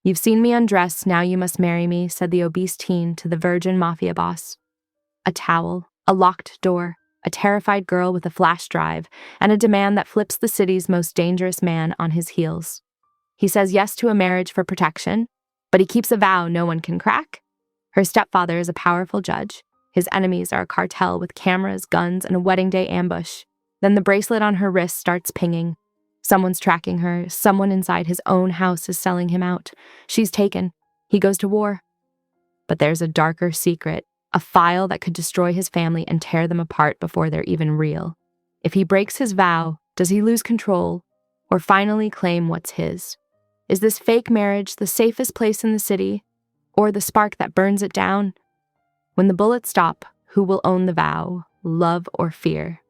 "You've seen me undress, now you must marry me," said the obese teen to the virgin Mafia boss. A towel, a locked door, a terrified girl with a flash drive, and a demand that flips the city's most dangerous man on his heels. He says yes to a marriage for protection, but he keeps a vow no one can crack. Her stepfather is a powerful judge. His enemies are a cartel with cameras, guns, and a wedding day ambush. Then the bracelet on her wrist starts pinging. Someone's tracking her. Someone inside his own house is selling him out. She's taken. He goes to war. But there's a darker secret, a file that could destroy his family and tear them apart before they're even real. If he breaks his vow, does he lose control or finally claim what's his? Is this fake marriage the safest place in the city, or the spark that burns it down? When the bullets stop, who will own the vow, love or fear?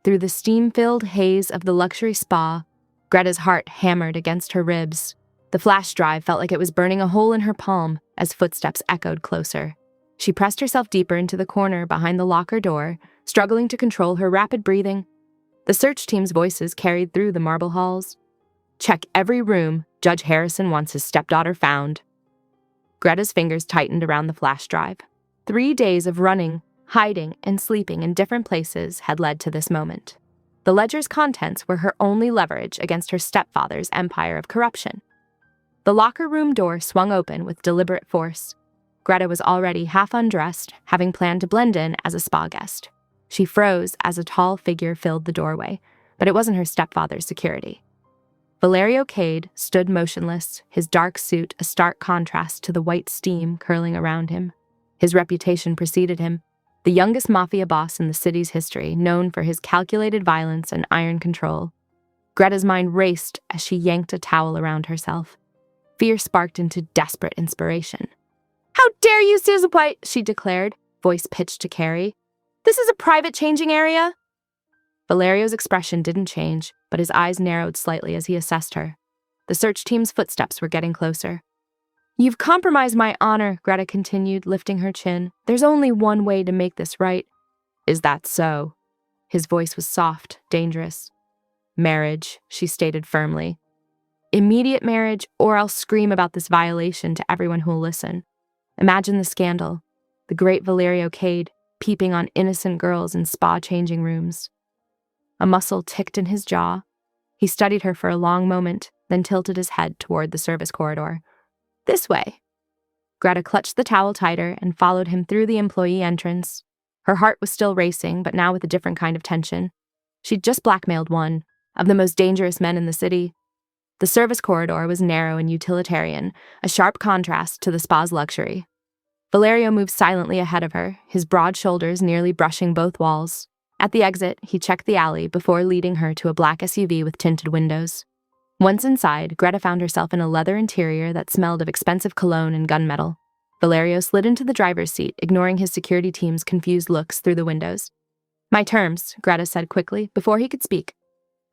Through the steam-filled haze of the luxury spa, Greta's heart hammered against her ribs. The flash drive felt like it was burning a hole in her palm as footsteps echoed closer. She pressed herself deeper into the corner behind the locker door, struggling to control her rapid breathing. The search team's voices carried through the marble halls. "Check every room. Judge Harrison wants his stepdaughter found." Greta's fingers tightened around the flash drive. 3 days of running, hiding, and sleeping in different places had led to this moment. The ledger's contents were her only leverage against her stepfather's empire of corruption. The locker room door swung open with deliberate force. Greta was already half undressed, having planned to blend in as a spa guest. She froze as a tall figure filled the doorway, but it wasn't her stepfather's security. Valerio Cade stood motionless, his dark suit a stark contrast to the white steam curling around him. His reputation preceded him, the youngest mafia boss in the city's history, known for his calculated violence and iron control. Greta's mind raced as she yanked a towel around herself. Fear sparked into desperate inspiration. "How dare you, White!" she declared, voice pitched to Carrie. "This is a private changing area." Valerio's expression didn't change, but his eyes narrowed slightly as he assessed her. The search team's footsteps were getting closer. "You've compromised my honor," Greta continued, lifting her chin. "There's only one way to make this right." "Is that so?" His voice was soft, dangerous. "Marriage," she stated firmly. "Immediate marriage, or I'll scream about this violation to everyone who'll listen." Imagine the scandal. The great Valerio Cade peeping on innocent girls in spa-changing rooms. A muscle ticked in his jaw. He studied her for a long moment, then tilted his head toward the service corridor. "This way." Greta clutched the towel tighter and followed him through the employee entrance. Her heart was still racing, but now with a different kind of tension. She'd just blackmailed one of the most dangerous men in the city. The service corridor was narrow and utilitarian, a sharp contrast to the spa's luxury. Valerio moved silently ahead of her, his broad shoulders nearly brushing both walls. At the exit, he checked the alley before leading her to a black SUV with tinted windows. Once inside, Greta found herself in a leather interior that smelled of expensive cologne and gunmetal. Valerio slid into the driver's seat, ignoring his security team's confused looks through the windows. "My terms," Greta said quickly, before he could speak.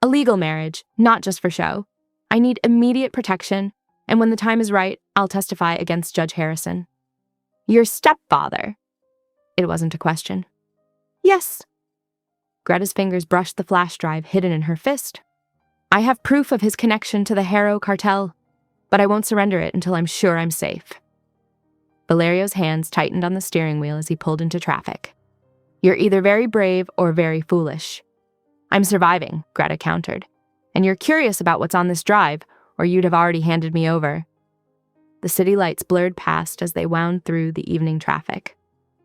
"A legal marriage, not just for show. I need immediate protection, and when the time is right, I'll testify against Judge Harrison." "Your stepfather?" It wasn't a question. "Yes." Greta's fingers brushed the flash drive hidden in her fist. "I have proof of his connection to the Harrow cartel, but I won't surrender it until I'm sure I'm safe." Valerio's hands tightened on the steering wheel as he pulled into traffic. "You're either very brave or very foolish." "I'm surviving," Greta countered. "And you're curious about what's on this drive, or you'd have already handed me over." The city lights blurred past as they wound through the evening traffic.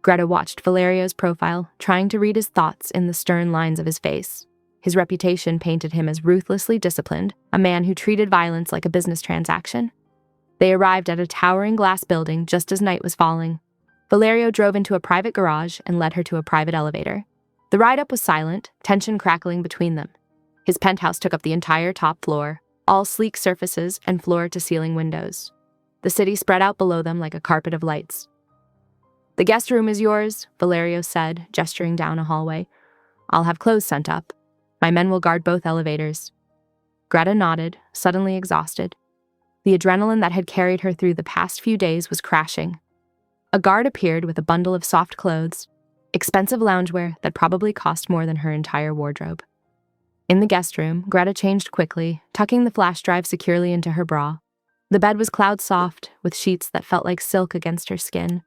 Greta watched Valerio's profile, trying to read his thoughts in the stern lines of his face. His reputation painted him as ruthlessly disciplined, a man who treated violence like a business transaction. They arrived at a towering glass building just as night was falling. Valerio drove into a private garage and led her to a private elevator. The ride up was silent, tension crackling between them. His penthouse took up the entire top floor, all sleek surfaces and floor-to-ceiling windows. The city spread out below them like a carpet of lights. "The guest room is yours," Valerio said, gesturing down a hallway. "I'll have clothes sent up. My men will guard both elevators." Greta nodded, suddenly exhausted. The adrenaline that had carried her through the past few days was crashing. A guard appeared with a bundle of soft clothes, expensive loungewear that probably cost more than her entire wardrobe. In the guest room, Greta changed quickly, tucking the flash drive securely into her bra. The bed was cloud-soft, with sheets that felt like silk against her skin.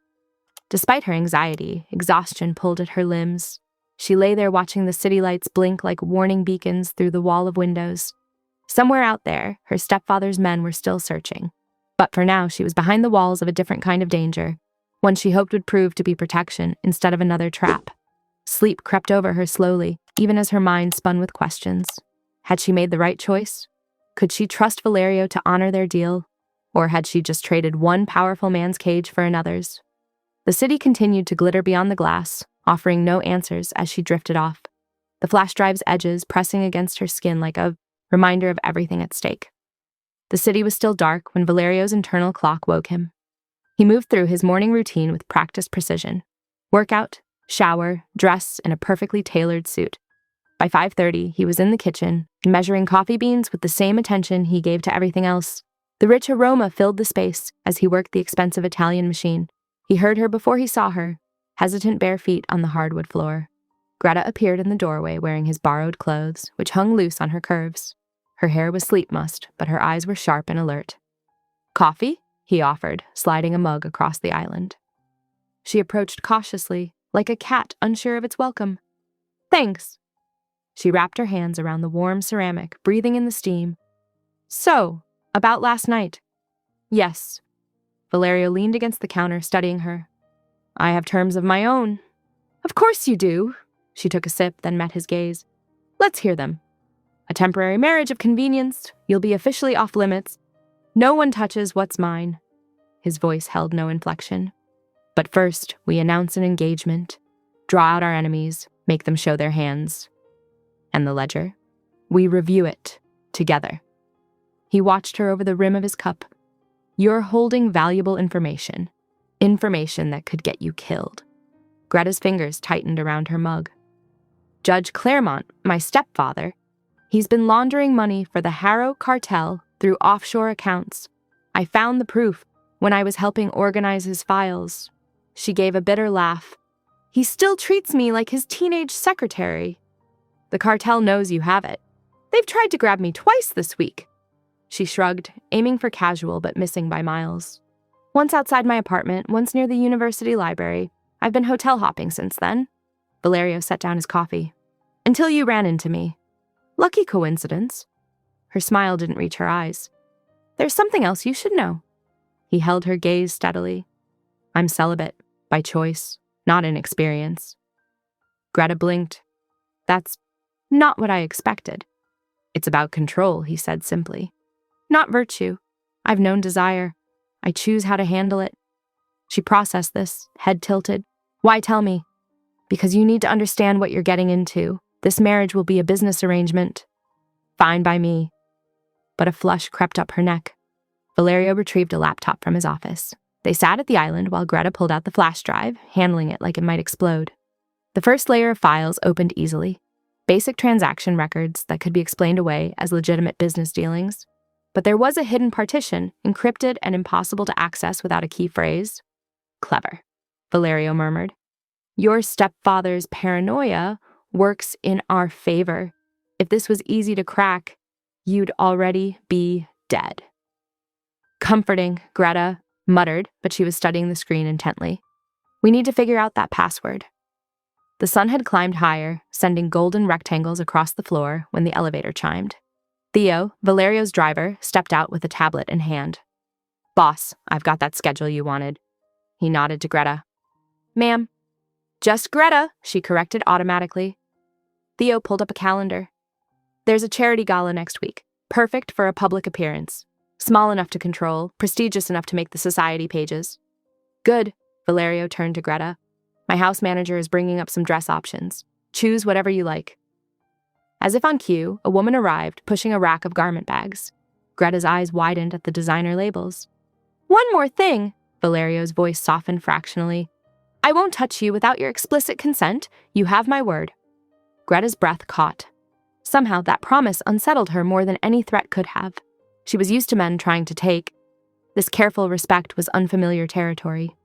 Despite her anxiety, exhaustion pulled at her limbs. She lay there watching the city lights blink like warning beacons through the wall of windows. Somewhere out there, her stepfather's men were still searching. But for now, she was behind the walls of a different kind of danger, one she hoped would prove to be protection instead of another trap. Sleep crept over her slowly, even as her mind spun with questions. Had she made the right choice? Could she trust Valerio to honor their deal? Or had she just traded one powerful man's cage for another's? The city continued to glitter beyond the glass, offering no answers as she drifted off, the flash drive's edges pressing against her skin like a reminder of everything at stake. The city was still dark when Valerio's internal clock woke him. He moved through his morning routine with practiced precision. Workout, shower, dress in a perfectly tailored suit. By 5:30, he was in the kitchen, measuring coffee beans with the same attention he gave to everything else. The rich aroma filled the space as he worked the expensive Italian machine. He heard her before he saw her, hesitant bare feet on the hardwood floor. Greta appeared in the doorway wearing his borrowed clothes, which hung loose on her curves. Her hair was sleep mussed, but her eyes were sharp and alert. "Coffee?" he offered, sliding a mug across the island. She approached cautiously, like a cat unsure of its welcome. "Thanks." She wrapped her hands around the warm ceramic, breathing in the steam. "So, about last night?" "Yes." Valerio leaned against the counter, studying her. "I have terms of my own." "Of course you do." She took a sip, then met his gaze. "Let's hear them." "A temporary marriage of convenience. You'll be officially off limits. No one touches what's mine." His voice held no inflection. "But first, we announce an engagement. Draw out our enemies, make them show their hands. And the ledger? We review it, together." He watched her over the rim of his cup. "You're holding valuable information. Information that could get you killed." Greta's fingers tightened around her mug. "Judge Claremont, my stepfather, he's been laundering money for the Harrow cartel through offshore accounts. I found the proof when I was helping organize his files." She gave a bitter laugh. "He still treats me like his teenage secretary." "The cartel knows you have it. They've tried to grab me twice this week." She shrugged, aiming for casual but missing by miles. "Once outside my apartment, once near the university library. I've been hotel hopping since then." Valerio set down his coffee. "Until you ran into me." "Lucky coincidence." Her smile didn't reach her eyes. "There's something else you should know." He held her gaze steadily. "I'm celibate, by choice, not inexperience." Greta blinked. "That's not what I expected." "It's about control," he said simply. "Not virtue. I've known desire. I choose how to handle it." She processed this, head tilted. "Why tell me?" "Because you need to understand what you're getting into. This marriage will be a business arrangement." "Fine by me." But a flush crept up her neck. Valerio retrieved a laptop from his office. They sat at the island while Greta pulled out the flash drive, handling it like it might explode. The first layer of files opened easily. Basic transaction records that could be explained away as legitimate business dealings. But there was a hidden partition, encrypted and impossible to access without a key phrase. "Clever," Valerio murmured. "Your stepfather's paranoia works in our favor. If this was easy to crack, you'd already be dead." "Comforting," Greta muttered, but she was studying the screen intently. "We need to figure out that password." The sun had climbed higher, sending golden rectangles across the floor when the elevator chimed. Theo, Valerio's driver, stepped out with a tablet in hand. "Boss, I've got that schedule you wanted." He nodded to Greta. "Ma'am." "Just Greta," she corrected automatically. Theo pulled up a calendar. "There's a charity gala next week, perfect for a public appearance. Small enough to control, prestigious enough to make the society pages." "Good," Valerio turned to Greta. "My house manager is bringing up some dress options. Choose whatever you like." As if on cue, a woman arrived, pushing a rack of garment bags. Greta's eyes widened at the designer labels. "One more thing," Valerio's voice softened fractionally. "I won't touch you without your explicit consent. You have my word." Greta's breath caught. Somehow that promise unsettled her more than any threat could have. She was used to men trying to take. This careful respect was unfamiliar territory.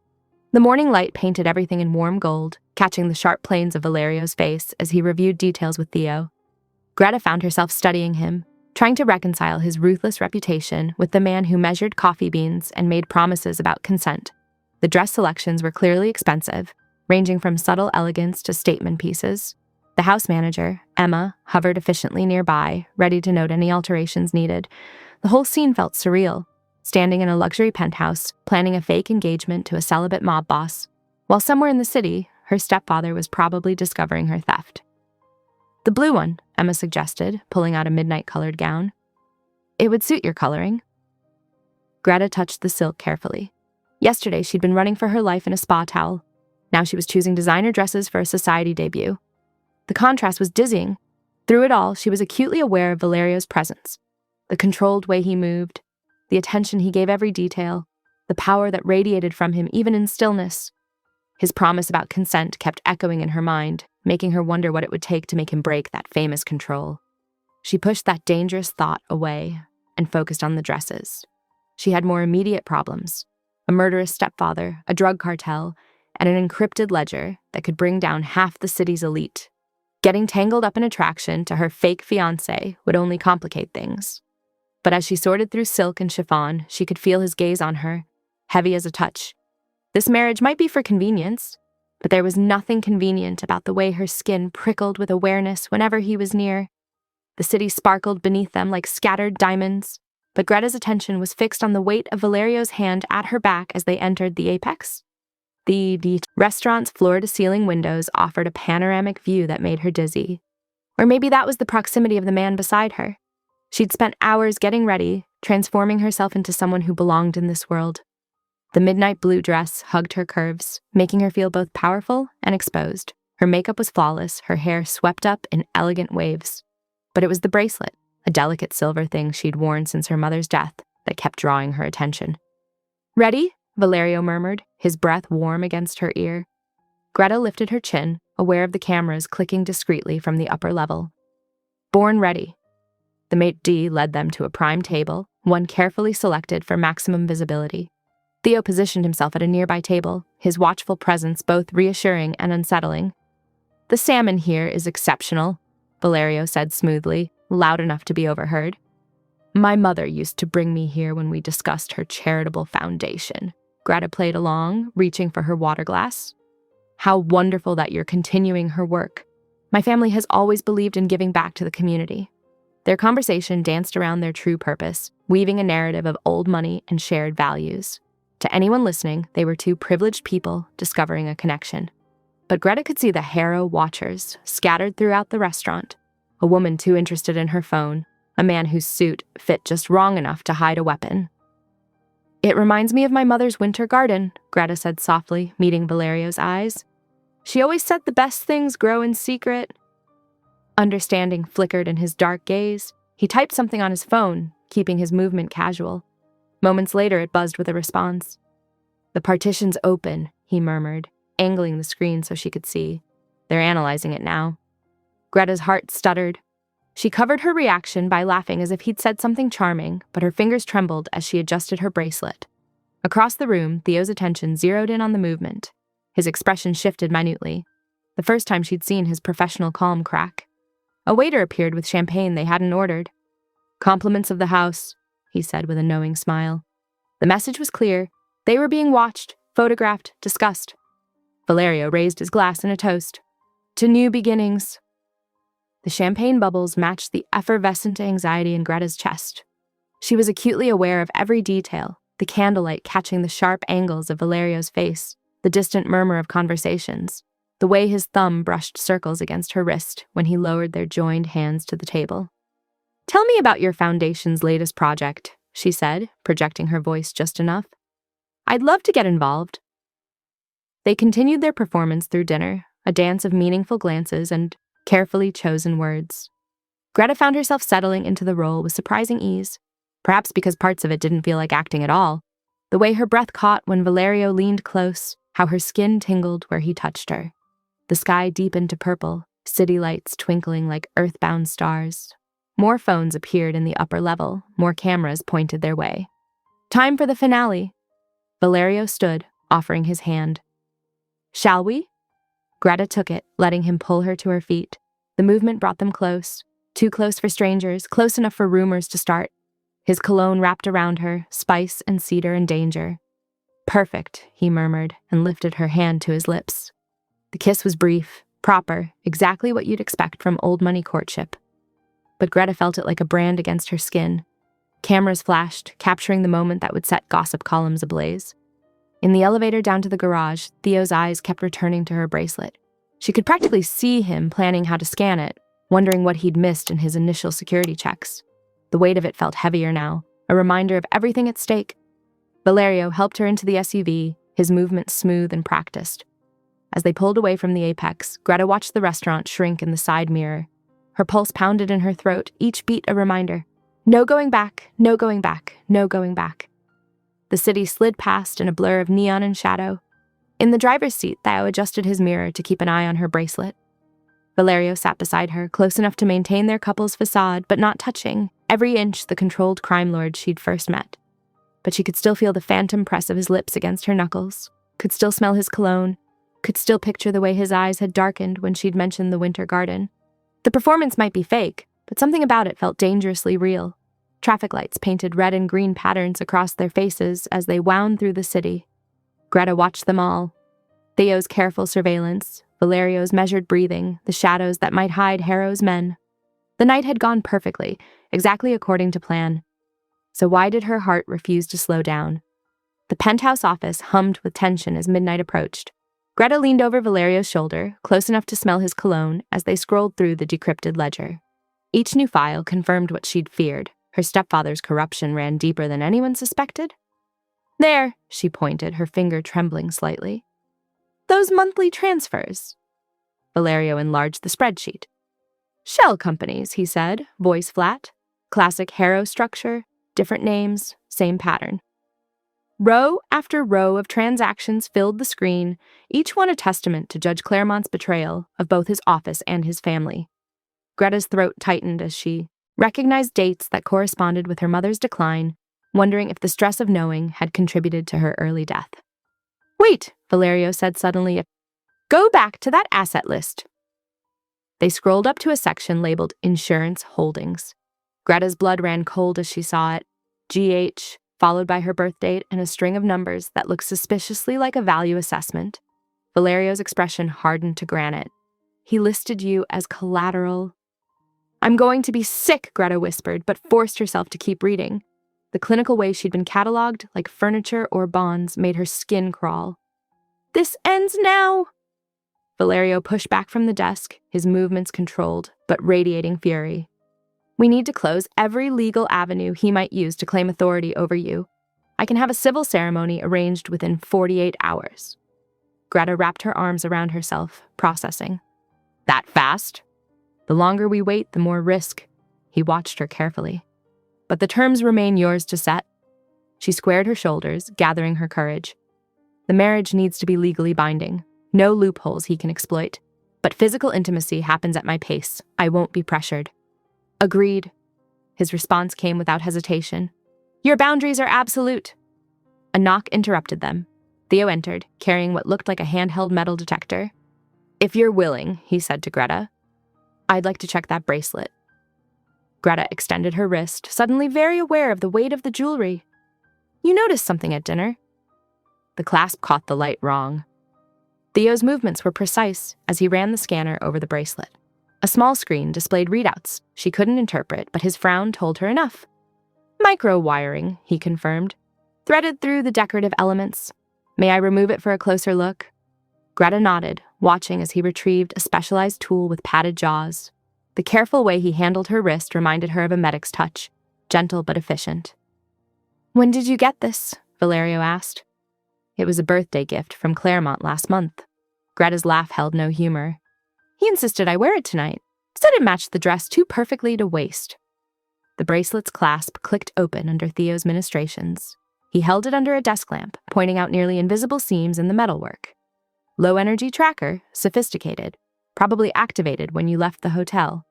The morning light painted everything in warm gold, catching the sharp planes of Valerio's face as he reviewed details with Theo. Greta found herself studying him, trying to reconcile his ruthless reputation with the man who measured coffee beans and made promises about consent. The dress selections were clearly expensive, ranging from subtle elegance to statement pieces. The house manager, Emma, hovered efficiently nearby, ready to note any alterations needed. The whole scene felt surreal, standing in a luxury penthouse, planning a fake engagement to a celibate mob boss, while somewhere in the city, her stepfather was probably discovering her theft. "The blue one," Emma suggested, pulling out a midnight-colored gown. "It would suit your coloring." Greta touched the silk carefully. Yesterday, she'd been running for her life in a spa towel. Now she was choosing designer dresses for a society debut. The contrast was dizzying. Through it all, she was acutely aware of Valerio's presence. The controlled way he moved, the attention he gave every detail, the power that radiated from him even in stillness. His promise about consent kept echoing in her mind, making her wonder what it would take to make him break that famous control. She pushed that dangerous thought away and focused on the dresses. She had more immediate problems: a murderous stepfather, a drug cartel, and an encrypted ledger that could bring down half the city's elite. Getting tangled up in attraction to her fake fiancé would only complicate things. But as she sorted through silk and chiffon, she could feel his gaze on her, heavy as a touch. This marriage might be for convenience, but there was nothing convenient about the way her skin prickled with awareness whenever he was near. The city sparkled beneath them like scattered diamonds, but Greta's attention was fixed on the weight of Valerio's hand at her back as they entered the apex. The restaurant's floor-to-ceiling windows offered a panoramic view that made her dizzy. Or maybe that was the proximity of the man beside her. She'd spent hours getting ready, transforming herself into someone who belonged in this world. The midnight blue dress hugged her curves, making her feel both powerful and exposed. Her makeup was flawless, her hair swept up in elegant waves. But it was the bracelet, a delicate silver thing she'd worn since her mother's death, that kept drawing her attention. "Ready?" Valerio murmured, his breath warm against her ear. Greta lifted her chin, aware of the cameras clicking discreetly from the upper level. "Born ready." The maitre d' led them to a prime table, one carefully selected for maximum visibility. Theo positioned himself at a nearby table, his watchful presence both reassuring and unsettling. "The salmon here is exceptional," Valerio said smoothly, loud enough to be overheard. "My mother used to bring me here when we discussed her charitable foundation." Greta played along, reaching for her water glass. "How wonderful that you're continuing her work. My family has always believed in giving back to the community." Their conversation danced around their true purpose, weaving a narrative of old money and shared values. To anyone listening, they were two privileged people discovering a connection. But Greta could see the Harrow watchers scattered throughout the restaurant, a woman too interested in her phone, a man whose suit fit just wrong enough to hide a weapon. "It reminds me of my mother's winter garden," Greta said softly, meeting Valerio's eyes. "She always said the best things grow in secret." Understanding flickered in his dark gaze. He typed something on his phone, keeping his movement casual. Moments later, it buzzed with a response. "The partition's open," he murmured, angling the screen so she could see. "They're analyzing it now." Greta's heart stuttered. She covered her reaction by laughing as if he'd said something charming, but her fingers trembled as she adjusted her bracelet. Across the room, Theo's attention zeroed in on the movement. His expression shifted minutely, the first time she'd seen his professional calm crack. A waiter appeared with champagne they hadn't ordered. "Compliments of the house," he said with a knowing smile. The message was clear. They were being watched, photographed, discussed. Valerio raised his glass in a toast. "To new beginnings." The champagne bubbles matched the effervescent anxiety in Greta's chest. She was acutely aware of every detail, the candlelight catching the sharp angles of Valerio's face, the distant murmur of conversations, the way his thumb brushed circles against her wrist when he lowered their joined hands to the table. "Tell me about your foundation's latest project," she said, projecting her voice just enough. "I'd love to get involved." They continued their performance through dinner, a dance of meaningful glances and carefully chosen words. Greta found herself settling into the role with surprising ease, perhaps because parts of it didn't feel like acting at all. The way her breath caught when Valerio leaned close, how her skin tingled where he touched her. The sky deepened to purple, city lights twinkling like earthbound stars. More phones appeared in the upper level, more cameras pointed their way. "Time for the finale." Valerio stood, offering his hand. "Shall we?" Greta took it, letting him pull her to her feet. The movement brought them close, Too close for strangers, close enough for rumors to start. His cologne wrapped around her, spice and cedar and danger. Perfect, he murmured, and lifted her hand to his lips. The kiss was brief, proper, exactly what you'd expect from old money courtship. But Greta felt it like a brand against her skin. Cameras flashed, capturing the moment that would set gossip columns ablaze. In the elevator down to the garage, Theo's eyes kept returning to her bracelet. She could practically see him planning how to scan it, wondering what he'd missed in his initial security checks. The weight of it felt heavier now, a reminder of everything at stake. Valerio helped her into the SUV, his movements smooth and practiced. As they pulled away from the apex, Greta watched the restaurant shrink in the side mirror. Her pulse pounded in her throat, each beat a reminder. No going back, no going back, no going back. The city slid past in a blur of neon and shadow. In the driver's seat, Theo adjusted his mirror to keep an eye on her bracelet. Valerio sat beside her, close enough to maintain their couple's facade, but not touching, every inch the controlled crime lord she'd first met. But she could still feel the phantom press of his lips against her knuckles, could still smell his cologne, could still picture the way his eyes had darkened when she'd mentioned the winter garden. The performance might be fake, but something about it felt dangerously real. Traffic lights painted red and green patterns across their faces as they wound through the city. Greta watched them all. Theo's careful surveillance, Valerio's measured breathing, the shadows that might hide Harrow's men. The night had gone perfectly, exactly according to plan. So why did her heart refuse to slow down? The penthouse office hummed with tension as midnight approached. Greta leaned over Valerio's shoulder, close enough to smell his cologne, as they scrolled through the decrypted ledger. Each new file confirmed what she'd feared. Her stepfather's corruption ran deeper than anyone suspected. There, she pointed, her finger trembling slightly. Those monthly transfers. Valerio enlarged the spreadsheet. Shell companies, he said, voice flat. Classic Harrow structure, different names, same pattern. Row after row of transactions filled the screen, each one a testament to Judge Claremont's betrayal of both his office and his family. Greta's throat tightened as she recognized dates that corresponded with her mother's decline, wondering if the stress of knowing had contributed to her early death. Wait, Valerio said suddenly. Go back to that asset list. They scrolled up to a section labeled Insurance Holdings. Greta's blood ran cold as she saw it. GH, followed by her birth date and a string of numbers that looked suspiciously like a value assessment. Valerio's expression hardened to granite. He listed you as collateral. I'm going to be sick, Greta whispered, but forced herself to keep reading. The clinical way she'd been cataloged, like furniture or bonds, made her skin crawl. This ends now! Valerio pushed back from the desk, his movements controlled, but radiating fury. We need to close every legal avenue he might use to claim authority over you. I can have a civil ceremony arranged within 48 hours. Greta wrapped her arms around herself, processing. That fast? The longer we wait, the more risk. He watched her carefully. But the terms remain yours to set. She squared her shoulders, gathering her courage. The marriage needs to be legally binding. No loopholes he can exploit. But physical intimacy happens at my pace. I won't be pressured. Agreed. His response came without hesitation. Your boundaries are absolute. A knock interrupted them. Theo entered, carrying what looked like a handheld metal detector. If you're willing, he said to Greta, I'd like to check that bracelet. Greta extended her wrist, suddenly very aware of the weight of the jewelry. You noticed something at dinner. The clasp caught the light wrong. Theo's movements were precise as he ran the scanner over the bracelet. A small screen displayed readouts she couldn't interpret, but his frown told her enough. Micro-wiring, he confirmed, threaded through the decorative elements. May I remove it for a closer look? Greta nodded, watching as he retrieved a specialized tool with padded jaws. The careful way he handled her wrist reminded her of a medic's touch, gentle but efficient. When did you get this? Valerio asked. It was a birthday gift from Claremont last month. Greta's laugh held no humor. He insisted I wear it tonight. Said it matched the dress too perfectly to waste. The bracelet's clasp clicked open under Theo's ministrations. He held it under a desk lamp, pointing out nearly invisible seams in the metalwork. Low-energy tracker, sophisticated, probably activated when you left the hotel.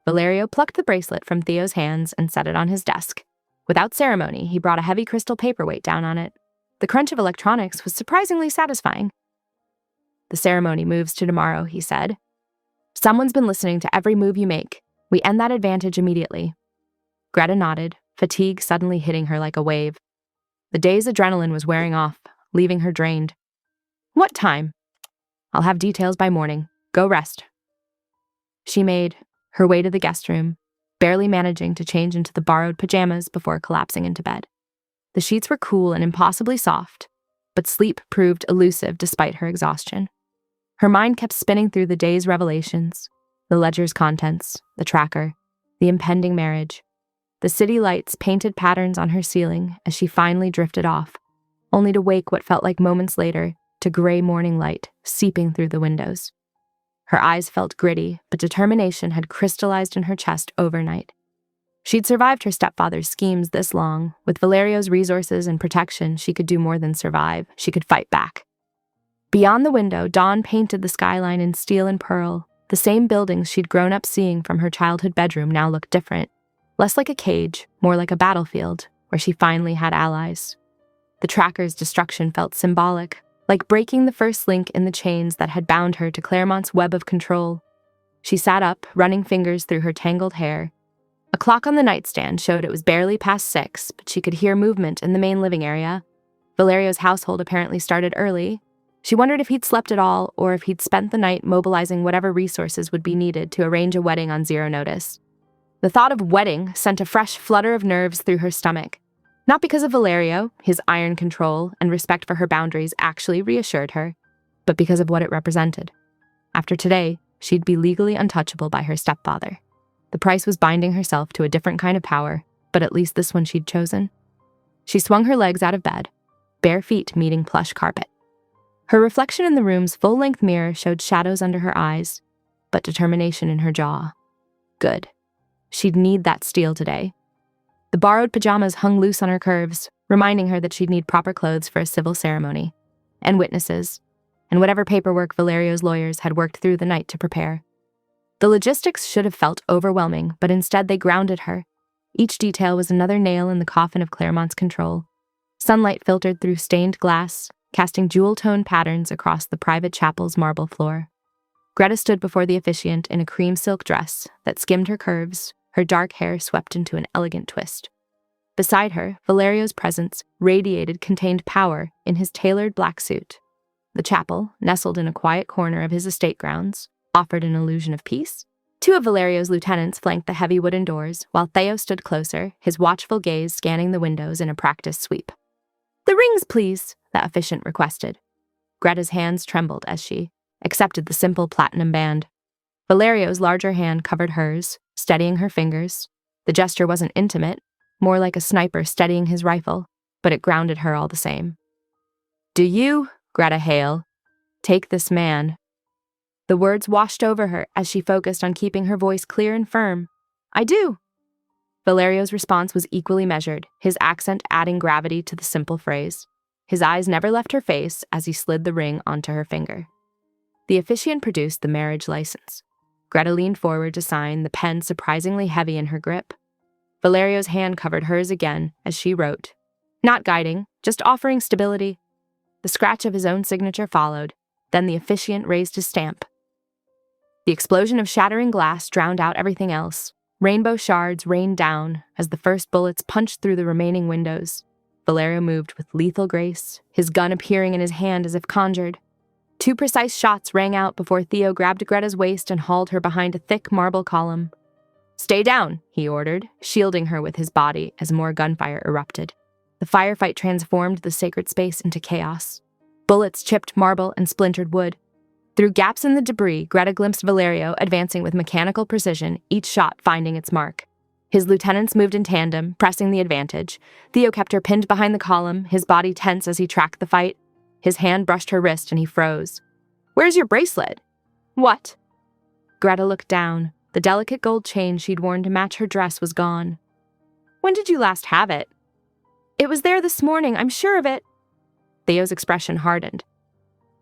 Valerio plucked the bracelet from Theo's hands and set it on his desk. Without ceremony, he brought a heavy crystal paperweight down on it. The crunch of electronics was surprisingly satisfying. The ceremony moves to tomorrow, he said. Someone's been listening to every move you make. We end that advantage immediately. Greta nodded, fatigue suddenly hitting her like a wave. The day's adrenaline was wearing off, leaving her drained. What time? I'll have details by morning. Go rest. She made her way to the guest room, barely managing to change into the borrowed pajamas before collapsing into bed. The sheets were cool and impossibly soft, but sleep proved elusive despite her exhaustion. Her mind kept spinning through the day's revelations, the ledger's contents, the tracker, the impending marriage. The city lights painted patterns on her ceiling as she finally drifted off, only to wake what felt like moments later to gray morning light seeping through the windows. Her eyes felt gritty, but determination had crystallized in her chest overnight. She'd survived her stepfather's schemes this long. With Valerio's resources and protection, she could do more than survive. She could fight back. Beyond the window, dawn painted the skyline in steel and pearl. The same buildings she'd grown up seeing from her childhood bedroom now looked different. Less like a cage, more like a battlefield, where she finally had allies. The tracker's destruction felt symbolic, like breaking the first link in the chains that had bound her to Claremont's web of control. She sat up, running fingers through her tangled hair. A clock on the nightstand showed it was barely past 6, but she could hear movement in the main living area. Valerio's household apparently started early. She wondered if he'd slept at all, or if he'd spent the night mobilizing whatever resources would be needed to arrange a wedding on zero notice. The thought of wedding sent a fresh flutter of nerves through her stomach. Not because of Valerio, his iron control and respect for her boundaries actually reassured her, but because of what it represented. After today, she'd be legally untouchable by her stepfather. The price was binding herself to a different kind of power, but at least this one she'd chosen. She swung her legs out of bed, bare feet meeting plush carpet. Her reflection in the room's full-length mirror showed shadows under her eyes, but determination in her jaw. Good. She'd need that steel today. The borrowed pajamas hung loose on her curves, reminding her that she'd need proper clothes for a civil ceremony, and witnesses, and whatever paperwork Valerio's lawyers had worked through the night to prepare. The logistics should have felt overwhelming, but instead they grounded her. Each detail was another nail in the coffin of Claremont's control. Sunlight filtered through stained glass, casting jewel-toned patterns across the private chapel's marble floor. Greta stood before the officiant in a cream silk dress that skimmed her curves, her dark hair swept into an elegant twist. Beside her, Valerio's presence radiated contained power in his tailored black suit. The chapel, nestled in a quiet corner of his estate grounds, offered an illusion of peace. 2 of Valerio's lieutenants flanked the heavy wooden doors, while Theo stood closer, his watchful gaze scanning the windows in a practiced sweep. "The rings, please," the officiant requested. Greta's hands trembled as she accepted the simple platinum band. Valerio's larger hand covered hers, steadying her fingers. The gesture wasn't intimate, more like a sniper steadying his rifle, but it grounded her all the same. "Do you, Greta Hale, take this man?" The words washed over her as she focused on keeping her voice clear and firm. "I do." Valerio's response was equally measured, his accent adding gravity to the simple phrase. His eyes never left her face as he slid the ring onto her finger. The officiant produced the marriage license. Greta leaned forward to sign, the pen surprisingly heavy in her grip. Valerio's hand covered hers again as she wrote, not guiding, just offering stability. The scratch of his own signature followed, then the officiant raised his stamp. The explosion of shattering glass drowned out everything else. Rainbow shards rained down as the first bullets punched through the remaining windows. Valerio moved with lethal grace, his gun appearing in his hand as if conjured. 2 precise shots rang out before Theo grabbed Greta's waist and hauled her behind a thick marble column. "Stay down," he ordered, shielding her with his body as more gunfire erupted. The firefight transformed the sacred space into chaos. Bullets chipped marble and splintered wood. Through gaps in the debris, Greta glimpsed Valerio advancing with mechanical precision, each shot finding its mark. His lieutenants moved in tandem, pressing the advantage. Theo kept her pinned behind the column, his body tense as he tracked the fight. His hand brushed her wrist and he froze. "Where's your bracelet?" "What?" Greta looked down. The delicate gold chain she'd worn to match her dress was gone. "When did you last have it?" "It was there this morning, I'm sure of it." Theo's expression hardened.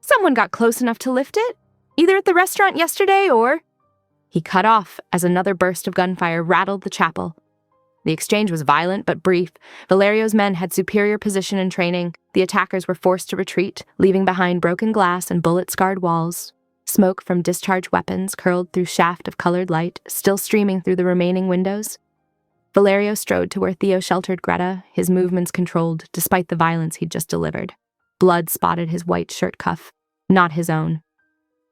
"Someone got close enough to lift it? Either at the restaurant yesterday or—" He cut off as another burst of gunfire rattled the chapel. The exchange was violent but brief. Valerio's men had superior position and training. The attackers were forced to retreat, leaving behind broken glass and bullet-scarred walls. Smoke from discharged weapons curled through shaft of colored light, still streaming through the remaining windows. Valerio strode to where Theo sheltered Greta, his movements controlled despite the violence he'd just delivered. Blood spotted his white shirt cuff, not his own.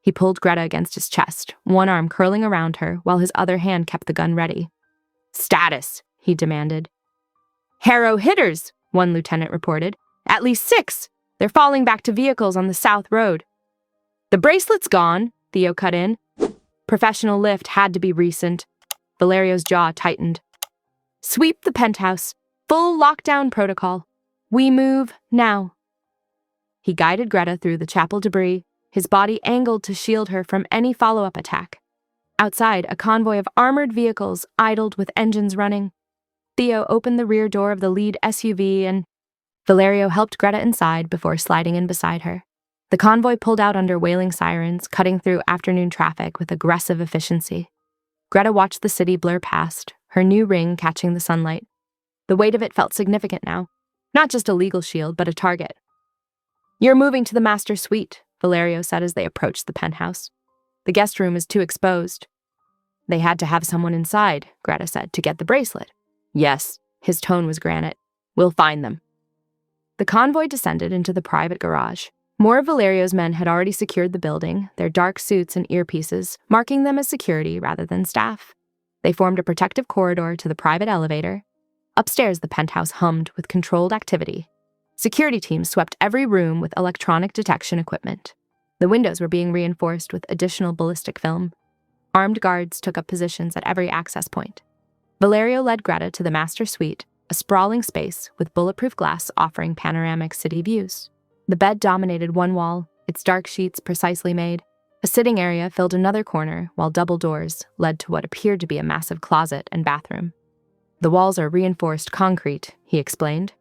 He pulled Greta against his chest, one arm curling around her while his other hand kept the gun ready. "Status," he demanded. "Harrow hitters," one lieutenant reported. "At least 6. They're falling back to vehicles on the South Road." "The bracelet's gone," Theo cut in. Professional lift had to be recent. Valerio's jaw tightened. "Sweep the penthouse. Full lockdown protocol. We move now." He guided Greta through the chapel debris, his body angled to shield her from any follow-up attack. Outside, a convoy of armored vehicles idled with engines running. Theo opened the rear door of the lead SUV and Valerio helped Greta inside before sliding in beside her. The convoy pulled out under wailing sirens, cutting through afternoon traffic with aggressive efficiency. Greta watched the city blur past, her new ring catching the sunlight. The weight of it felt significant now. Not just a legal shield, but a target. "You're moving to the master suite," Valerio said as they approached the penthouse. "The guest room is too exposed." "They had to have someone inside," Greta said, "to get the bracelet." "Yes," his tone was granite. "We'll find them." The convoy descended into the private garage. More of Valerio's men had already secured the building, their dark suits and earpieces, marking them as security rather than staff. They formed a protective corridor to the private elevator. Upstairs, the penthouse hummed with controlled activity. Security teams swept every room with electronic detection equipment. The windows were being reinforced with additional ballistic film. Armed guards took up positions at every access point. Valerio led Greta to the master suite, a sprawling space with bulletproof glass offering panoramic city views. The bed dominated one wall, its dark sheets precisely made. A sitting area filled another corner, while double doors led to what appeared to be a massive closet and bathroom. "The walls are reinforced concrete," he explained.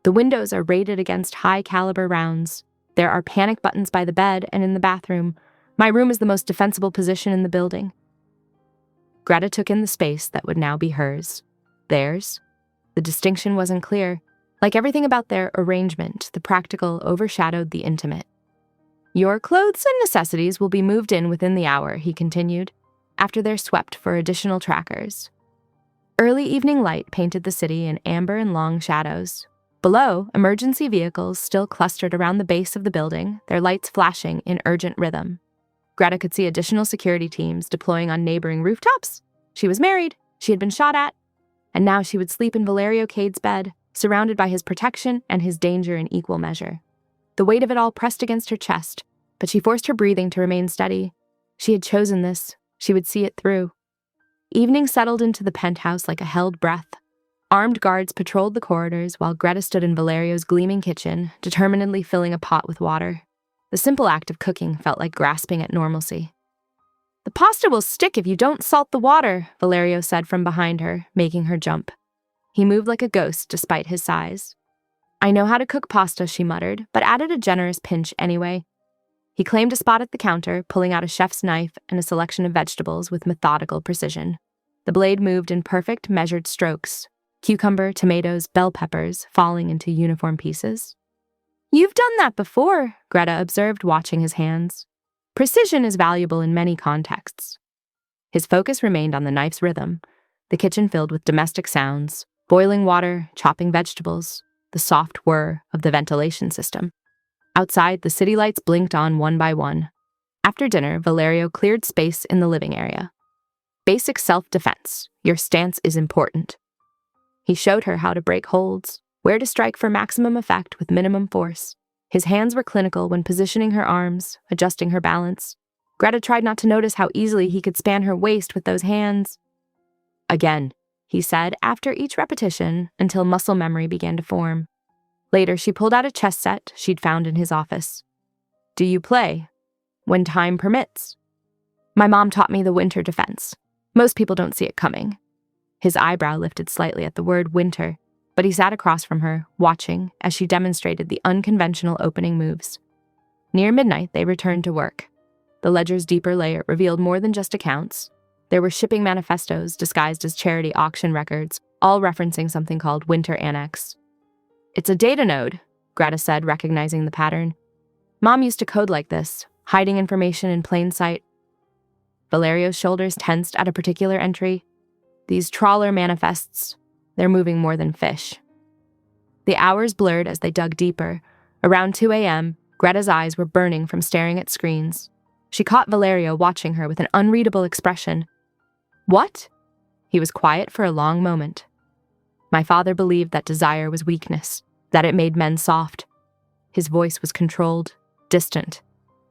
"The windows are rated against high-caliber rounds. There are panic buttons by the bed and in the bathroom. My room is the most defensible position in the building." Greta took in the space that would now be hers. Theirs? The distinction wasn't clear. Like everything about their arrangement, the practical overshadowed the intimate. "Your clothes and necessities will be moved in within the hour," he continued, after they're swept for additional trackers. Early evening light painted the city in amber and long shadows. Below, emergency vehicles still clustered around the base of the building, their lights flashing in urgent rhythm. Greta could see additional security teams deploying on neighboring rooftops. She was married, she had been shot at, and now she would sleep in Valerio Cade's bed, surrounded by his protection and his danger in equal measure. The weight of it all pressed against her chest, but she forced her breathing to remain steady. She had chosen this. She would see it through. Evening settled into the penthouse like a held breath. Armed guards patrolled the corridors while Greta stood in Valerio's gleaming kitchen, determinedly filling a pot with water. The simple act of cooking felt like grasping at normalcy. "The pasta will stick if you don't salt the water," Valerio said from behind her, making her jump. He moved like a ghost despite his size. "I know how to cook pasta," she muttered, but added a generous pinch anyway. He claimed a spot at the counter, pulling out a chef's knife and a selection of vegetables with methodical precision. The blade moved in perfect, measured strokes. Cucumber, tomatoes, bell peppers falling into uniform pieces. "You've done that before," Greta observed, watching his hands. Precision is valuable in many contexts. His focus remained on the knife's rhythm, the kitchen filled with domestic sounds, boiling water, chopping vegetables, the soft whir of the ventilation system. Outside, the city lights blinked on one by one. After dinner, Valerio cleared space in the living area. "Basic self-defense. Your stance is important." He showed her how to break holds, where to strike for maximum effect with minimum force. His hands were clinical when positioning her arms, adjusting her balance. Greta tried not to notice how easily he could span her waist with those hands. "Again," he said after each repetition until muscle memory began to form. Later, she pulled out a chess set she'd found in his office. "Do you play?" "When time permits." "My mom taught me the winter defense. Most people don't see it coming." His eyebrow lifted slightly at the word winter, but he sat across from her, watching as she demonstrated the unconventional opening moves. Near midnight, they returned to work. The ledger's deeper layer revealed more than just accounts. There were shipping manifestos disguised as charity auction records, all referencing something called Winter Annex. "It's a data node," Greta said, recognizing the pattern. "Mom used to code like this, hiding information in plain sight. Valerio's shoulders tensed at a particular entry. These trawler manifests, they're moving more than fish. The hours blurred as they dug deeper. Around 2 a.m., Greta's eyes were burning from staring at screens. She caught Valerio watching her with an unreadable expression. "What?" He was quiet for a long moment. "My father believed that desire was weakness, that it made men soft." His voice was controlled, distant.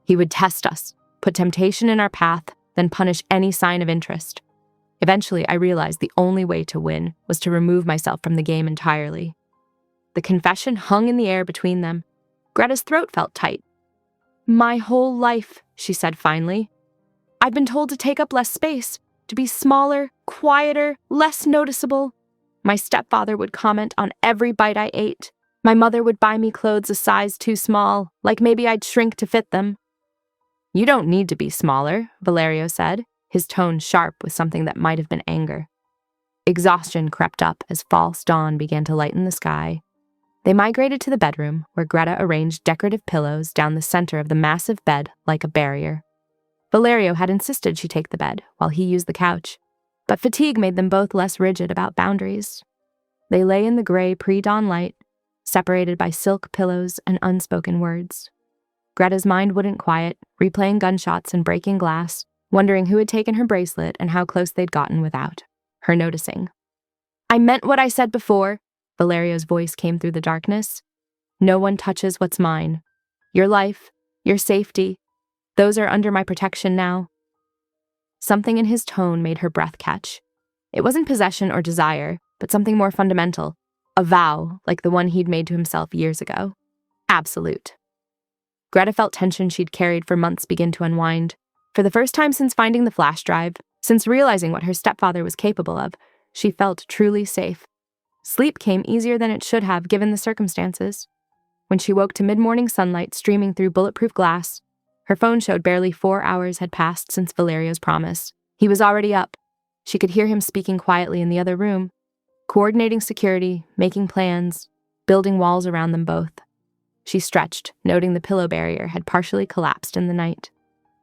He would test us, put temptation in our path, then punish any sign of interest. Eventually, I realized the only way to win was to remove myself from the game entirely. The confession hung in the air between them. Greta's throat felt tight. "My whole life," she said finally. "I've been told to take up less space, to be smaller, quieter, less noticeable. My stepfather would comment on every bite I ate. My mother would buy me clothes a size too small, like maybe I'd shrink to fit them." "You don't need to be smaller," Valerio said, his tone sharp with something that might have been anger. Exhaustion crept up as false dawn began to lighten the sky. They migrated to the bedroom, where Greta arranged decorative pillows down the center of the massive bed like a barrier. Valerio had insisted she take the bed, while he used the couch, but fatigue made them both less rigid about boundaries. They lay in the gray pre-dawn light, separated by silk pillows and unspoken words. Greta's mind wouldn't quiet, replaying gunshots and breaking glass, wondering who had taken her bracelet and how close they'd gotten without her noticing. "I meant what I said before," Valerio's voice came through the darkness. "No one touches what's mine. Your life, your safety, those are under my protection now." Something in his tone made her breath catch. It wasn't possession or desire, but something more fundamental, a vow like the one he'd made to himself years ago. Absolute. Greta felt tension she'd carried for months begin to unwind. For the first time since finding the flash drive, since realizing what her stepfather was capable of, she felt truly safe. Sleep came easier than it should have given the circumstances. When she woke to mid-morning sunlight streaming through bulletproof glass, her phone showed barely 4 hours had passed since Valerio's promise. He was already up. She could hear him speaking quietly in the other room, coordinating security, making plans, building walls around them both. She stretched, noting the pillow barrier had partially collapsed in the night.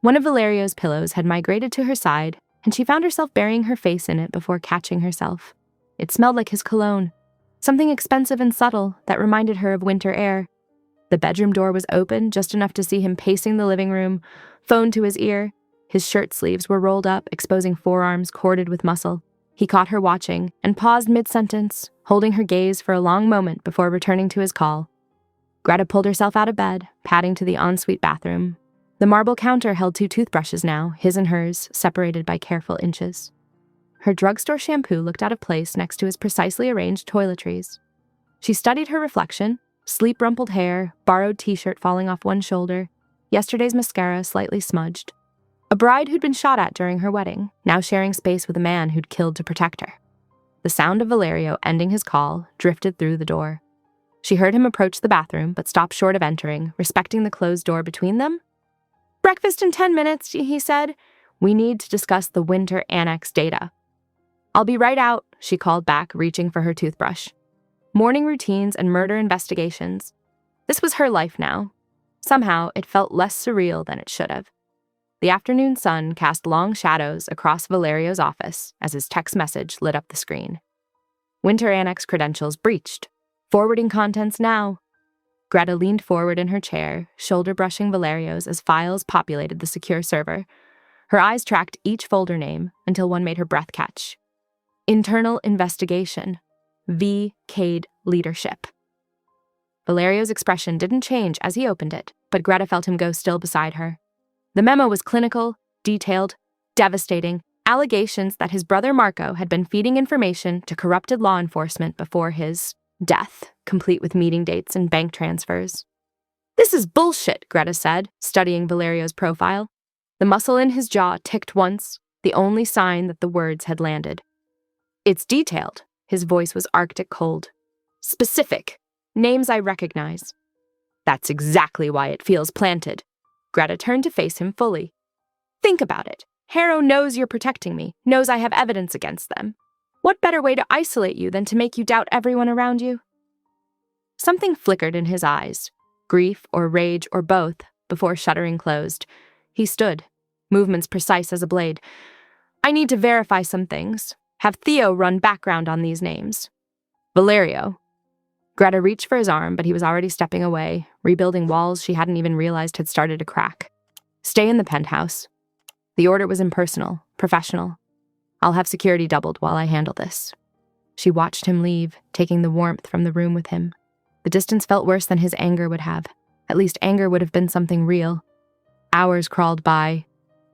One of Valerio's pillows had migrated to her side, and she found herself burying her face in it before catching herself. It smelled like his cologne, something expensive and subtle that reminded her of winter air. The bedroom door was open, just enough to see him pacing the living room, phone to his ear. His shirt sleeves were rolled up, exposing forearms corded with muscle. He caught her watching and paused mid-sentence, holding her gaze for a long moment before returning to his call. Greta pulled herself out of bed, padding to the ensuite bathroom. The marble counter held 2 toothbrushes now, his and hers, separated by careful inches. Her drugstore shampoo looked out of place next to his precisely arranged toiletries. She studied her reflection, sleep-rumpled hair, borrowed t-shirt falling off one shoulder, yesterday's mascara slightly smudged. A bride who'd been shot at during her wedding, now sharing space with a man who'd killed to protect her. The sound of Valerio ending his call drifted through the door. She heard him approach the bathroom, but stopped short of entering, respecting the closed door between them. "Breakfast in 10 minutes, he said. We need to discuss the winter annex data." "I'll be right out," she called back, reaching for her toothbrush. Morning routines and murder investigations. This was her life now. Somehow, it felt less surreal than it should have. The afternoon sun cast long shadows across Valerio's office as his text message lit up the screen. "Winter annex credentials breached. Forwarding contents now." Greta leaned forward in her chair, shoulder brushing Valerio's as files populated the secure server. Her eyes tracked each folder name until one made her breath catch. Internal Investigation. V. Cade Leadership. Valerio's expression didn't change as he opened it, but Greta felt him go still beside her. The memo was clinical, detailed, devastating, allegations that his brother Marco had been feeding information to corrupted law enforcement before his death, complete with meeting dates and bank transfers. "This is bullshit," Greta said, studying Valerio's profile. The muscle in his jaw ticked once, the only sign that the words had landed. "It's detailed." His voice was arctic cold. "Specific. Names I recognize." "That's exactly why it feels planted." Greta turned to face him fully. "Think about it. Harrow knows you're protecting me, knows I have evidence against them. What better way to isolate you than to make you doubt everyone around you?" Something flickered in his eyes, grief or rage or both, before shuttering closed. He stood, movements precise as a blade. I need to verify some things. Have Theo run background on these names. Valerio. Greta reached for his arm, but he was already stepping away, rebuilding walls she hadn't even realized had started to crack. Stay in the penthouse. The order was impersonal, professional. I'll have security doubled while I handle this. She watched him leave, taking the warmth from the room with him. The distance felt worse than his anger would have. At least anger would have been something real. Hours crawled by.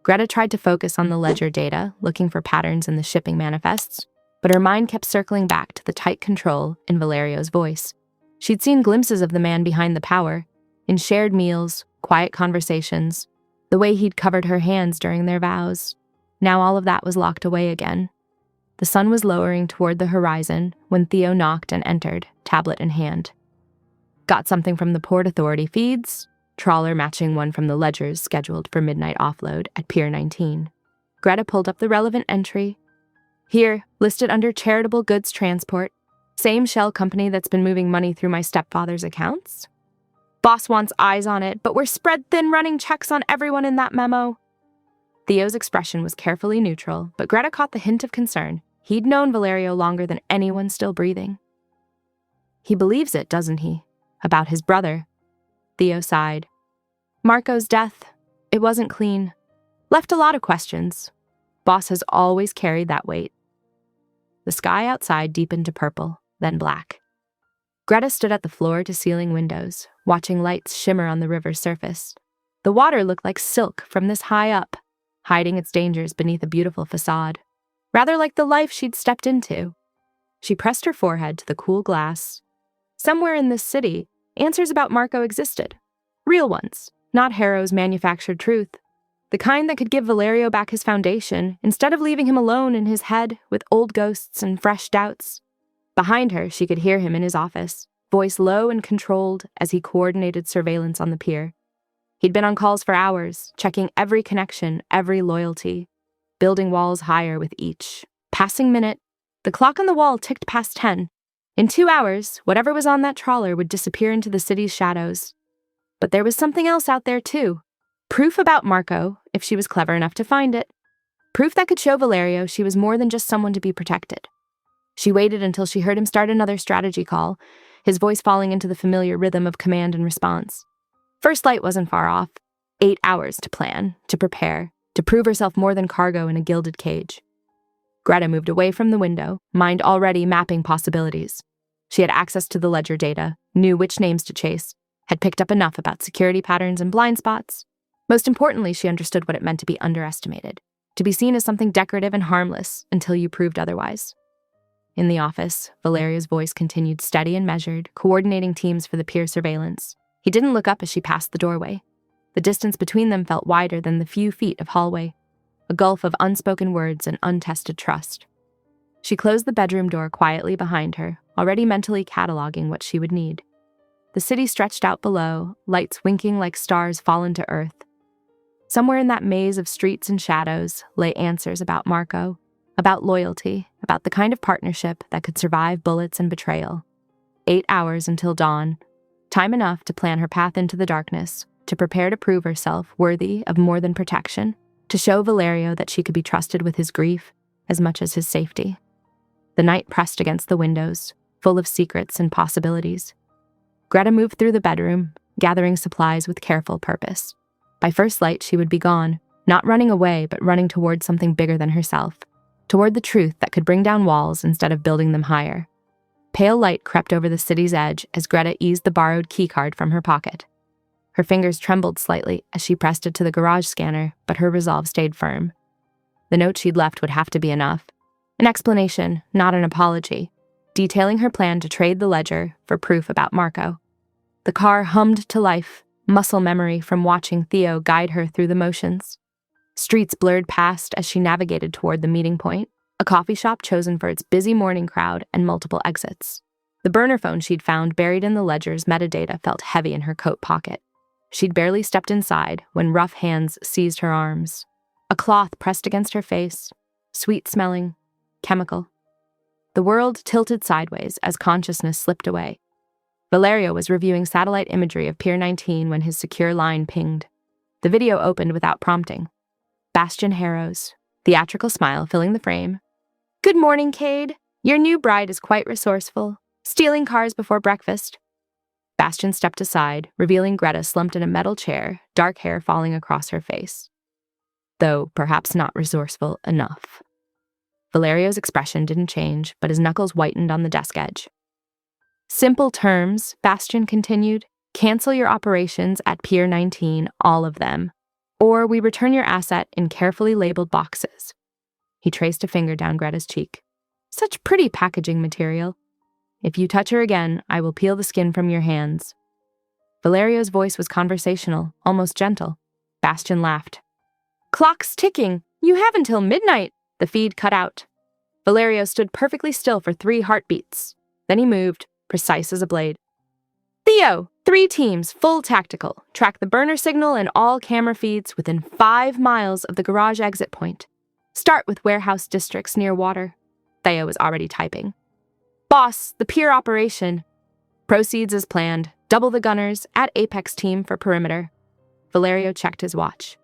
Greta tried to focus on the ledger data, looking for patterns in the shipping manifests, but her mind kept circling back to the tight control in Valerio's voice. She'd seen glimpses of the man behind the power, in shared meals, quiet conversations, the way he'd covered her hands during their vows. Now all of that was locked away again. The sun was lowering toward the horizon when Theo knocked and entered, tablet in hand. Got something from the Port Authority feeds, trawler matching one from the ledgers scheduled for midnight offload at Pier 19. Greta pulled up the relevant entry. Here, listed under Charitable Goods Transport, same shell company that's been moving money through my stepfather's accounts. Boss wants eyes on it, but we're spread thin running checks on everyone in that memo. Theo's expression was carefully neutral, but Greta caught the hint of concern. He'd known Valerio longer than anyone still breathing. He believes it, doesn't he? About his brother. Theo sighed. Marco's death, it wasn't clean. Left a lot of questions. Boss has always carried that weight. The sky outside deepened to purple, then black. Greta stood at the floor-to-ceiling windows, watching lights shimmer on the river's surface. The water looked like silk from this high up, hiding its dangers beneath a beautiful facade, rather like the life she'd stepped into. She pressed her forehead to the cool glass. Somewhere in this city, answers about Marco existed. Real ones, not Harrow's manufactured truth. The kind that could give Valerio back his foundation, instead of leaving him alone in his head with old ghosts and fresh doubts. Behind her, she could hear him in his office, voice low and controlled as he coordinated surveillance on the pier. He'd been on calls for hours, checking every connection, every loyalty, building walls higher with each. Passing minute, the clock on the wall ticked past 10. In 2 hours, whatever was on that trawler would disappear into the city's shadows. But there was something else out there, too. Proof about Marco, if she was clever enough to find it. Proof that could show Valerio she was more than just someone to be protected. She waited until she heard him start another strategy call, his voice falling into the familiar rhythm of command and response. First light wasn't far off. 8 hours to plan, to prepare, to prove herself more than cargo in a gilded cage. Greta moved away from the window, mind already mapping possibilities. She had access to the ledger data, knew which names to chase, had picked up enough about security patterns and blind spots. Most importantly, she understood what it meant to be underestimated, to be seen as something decorative and harmless until you proved otherwise. In the office, Valeria's voice continued steady and measured, coordinating teams for the pier surveillance. He didn't look up as she passed the doorway. The distance between them felt wider than the few feet of hallway, a gulf of unspoken words and untested trust. She closed the bedroom door quietly behind her, already mentally cataloging what she would need. The city stretched out below, lights winking like stars fallen to earth. Somewhere in that maze of streets and shadows lay answers about Marco, about loyalty, about the kind of partnership that could survive bullets and betrayal. 8 hours until dawn, time enough to plan her path into the darkness, to prepare to prove herself worthy of more than protection, to show Valerio that she could be trusted with his grief as much as his safety. The night pressed against the windows, full of secrets and possibilities. Greta moved through the bedroom, gathering supplies with careful purpose. By first light, she would be gone, not running away, but running toward something bigger than herself, toward the truth that could bring down walls instead of building them higher. Pale light crept over the city's edge as Greta eased the borrowed keycard from her pocket. Her fingers trembled slightly as she pressed it to the garage scanner, but her resolve stayed firm. The note she'd left would have to be enough. An explanation, not an apology, detailing her plan to trade the ledger for proof about Marco. The car hummed to life, muscle memory from watching Theo guide her through the motions. Streets blurred past as she navigated toward the meeting point, a coffee shop chosen for its busy morning crowd and multiple exits. The burner phone she'd found buried in the ledger's metadata felt heavy in her coat pocket. She'd barely stepped inside when rough hands seized her arms. A cloth pressed against her face, sweet-smelling, chemical. The world tilted sideways as consciousness slipped away. Valerio was reviewing satellite imagery of Pier 19 when his secure line pinged. The video opened without prompting. Bastian Harrow's theatrical smile filling the frame. "Good morning, Cade. Your new bride is quite resourceful, stealing cars before breakfast." Bastian stepped aside, revealing Greta slumped in a metal chair, dark hair falling across her face. Though perhaps not resourceful enough. Valerio's expression didn't change, but his knuckles whitened on the desk edge. "Simple terms," Bastian continued. "Cancel your operations at Pier 19, all of them. Or we return your asset in carefully labeled boxes." He traced a finger down Greta's cheek. "Such pretty packaging material. If you touch her again, I will peel the skin from your hands." Valerio's voice was conversational, almost gentle. Bastian laughed. "Clock's ticking. You have until midnight." The feed cut out. Valerio stood perfectly still for 3 heartbeats. Then he moved, precise as a blade. "Theo, 3 teams, full tactical. Track the burner signal and all camera feeds within 5 miles of the garage exit point. Start with warehouse districts near water." Theo was already typing. "Boss, the pier operation. Proceeds as planned. Double the gunners, at Apex team for perimeter." Valerio checked his watch.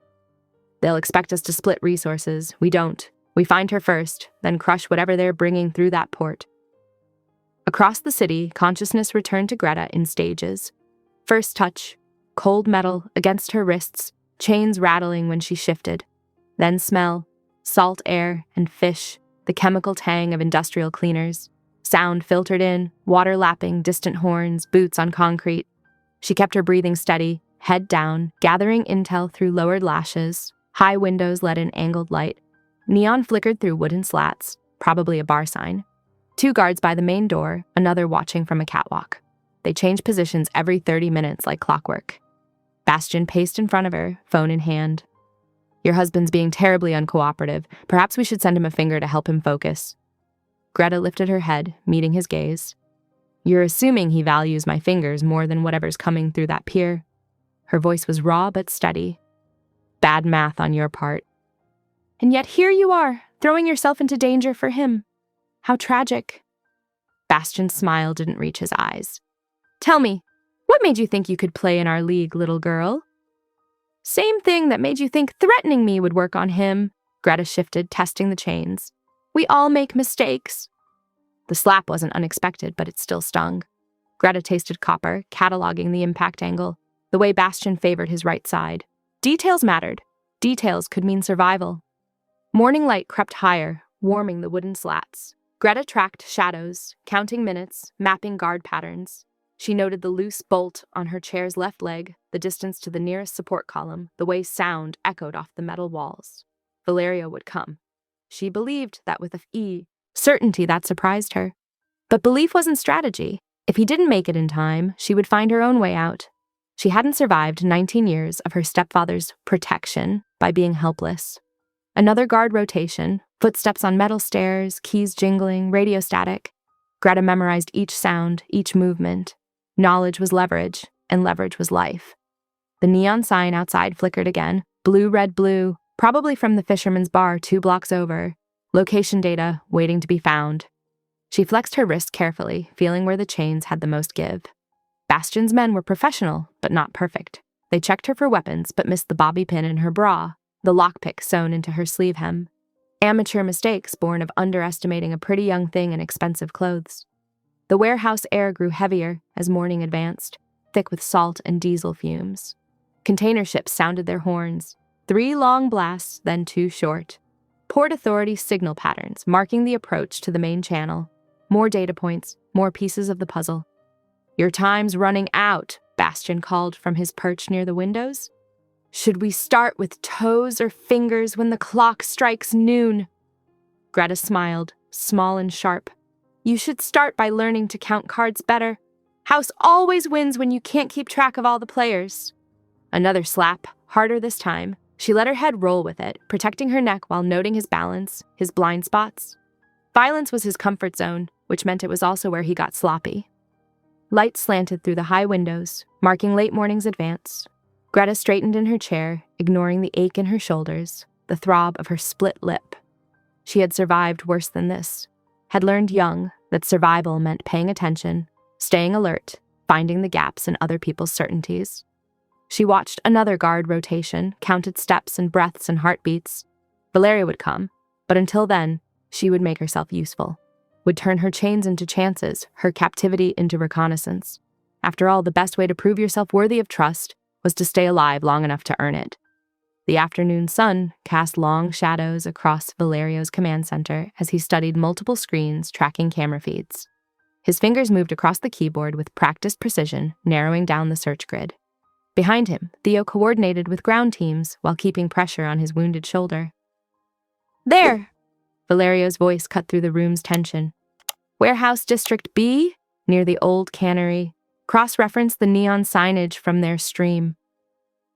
"They'll expect us to split resources. We don't. We find her first, then crush whatever they're bringing through that port." Across the city, consciousness returned to Greta in stages. First touch, cold metal against her wrists, chains rattling when she shifted. Then smell, salt air and fish, the chemical tang of industrial cleaners. Sound filtered in, water lapping, distant horns, boots on concrete. She kept her breathing steady, head down, gathering intel through lowered lashes. High windows let in angled light. Neon flickered through wooden slats, probably a bar sign. 2 guards by the main door, another watching from a catwalk. They changed positions every 30 minutes like clockwork. Bastian paced in front of her, phone in hand. "Your husband's being terribly uncooperative. Perhaps we should send him a finger to help him focus." Greta lifted her head, meeting his gaze. "You're assuming he values my fingers more than whatever's coming through that pier." Her voice was raw but steady. "Bad math on your part." "And yet here you are, throwing yourself into danger for him. How tragic." Bastian's smile didn't reach his eyes. "Tell me, what made you think you could play in our league, little girl?" "Same thing that made you think threatening me would work on him." Greta shifted, testing the chains. "We all make mistakes." The slap wasn't unexpected, but it still stung. Greta tasted copper, cataloging the impact angle, the way Bastian favored his right side. Details mattered. Details could mean survival. Morning light crept higher, warming the wooden slats. Greta tracked shadows, counting minutes, mapping guard patterns. She noted the loose bolt on her chair's left leg, the distance to the nearest support column, the way sound echoed off the metal walls. Valerio would come. She believed that with certainty that surprised her. But belief wasn't strategy. If he didn't make it in time, she would find her own way out. She hadn't survived 19 years of her stepfather's protection by being helpless. Another guard rotation, footsteps on metal stairs, keys jingling, radio static. Greta memorized each sound, each movement. Knowledge was leverage, and leverage was life. The neon sign outside flickered again, blue, red, blue, probably from the Fisherman's Bar 2 blocks over. Location data waiting to be found. She flexed her wrist carefully, feeling where the chains had the most give. Bastian's men were professional, but not perfect. They checked her for weapons, but missed the bobby pin in her bra, the lockpick sewn into her sleeve hem. Amateur mistakes born of underestimating a pretty young thing in expensive clothes. The warehouse air grew heavier as morning advanced, thick with salt and diesel fumes. Container ships sounded their horns, 3 long blasts, then 2 short. Port Authority signal patterns marking the approach to the main channel. More data points, more pieces of the puzzle. "Your time's running out," Bastian called from his perch near the windows. "Should we start with toes or fingers when the clock strikes noon?" Greta smiled, small and sharp. "You should start by learning to count cards better. House always wins when you can't keep track of all the players." Another slap, harder this time. She let her head roll with it, protecting her neck while noting his balance, his blind spots. Violence was his comfort zone, which meant it was also where he got sloppy. Light slanted through the high windows, marking late morning's advance. Greta straightened in her chair, ignoring the ache in her shoulders, the throb of her split lip. She had survived worse than this, had learned young that survival meant paying attention, staying alert, finding the gaps in other people's certainties. She watched another guard rotation, counted steps and breaths and heartbeats. Valeria would come, but until then, she would make herself useful, would turn her chains into chances, her captivity into reconnaissance. After all, the best way to prove yourself worthy of trust was to stay alive long enough to earn it. The afternoon sun cast long shadows across Valerio's command center as he studied multiple screens tracking camera feeds. His fingers moved across the keyboard with practiced precision, narrowing down the search grid. Behind him, Theo coordinated with ground teams while keeping pressure on his wounded shoulder. "There!" Valerio's voice cut through the room's tension. "Warehouse District B, near the old cannery. Cross-reference the neon signage from their stream."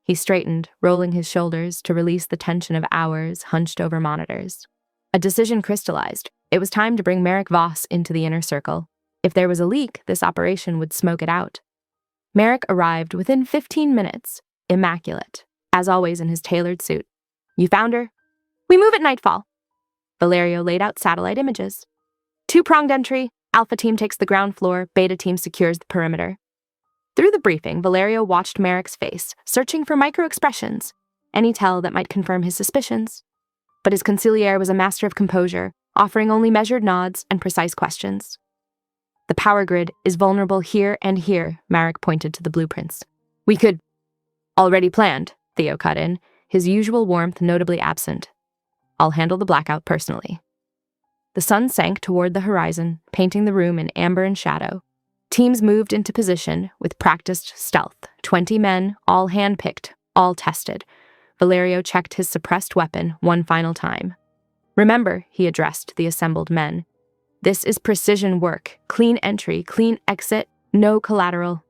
He straightened, rolling his shoulders to release the tension of hours hunched over monitors. A decision crystallized. It was time to bring Merrick Voss into the inner circle. If there was a leak, this operation would smoke it out. Merrick arrived within 15 minutes, immaculate, as always in his tailored suit. "You found her?" "We move at nightfall." Valerio laid out satellite images. "Two-pronged entry. Alpha team takes the ground floor. Beta team secures the perimeter." Through the briefing, Valerio watched Merrick's face, searching for micro-expressions, any tell that might confirm his suspicions. But his consigliere was a master of composure, offering only measured nods and precise questions. "The power grid is vulnerable here and here," Merrick pointed to the blueprints. "We could—" "Already planned," Theo cut in, his usual warmth notably absent. "I'll handle the blackout personally." The sun sank toward the horizon, painting the room in amber and shadow. Teams moved into position with practiced stealth. 20 men, all hand-picked, all tested. Valerio checked his suppressed weapon one final time. "Remember," he addressed the assembled men, "this is precision work. Clean entry, clean exit, no collateral."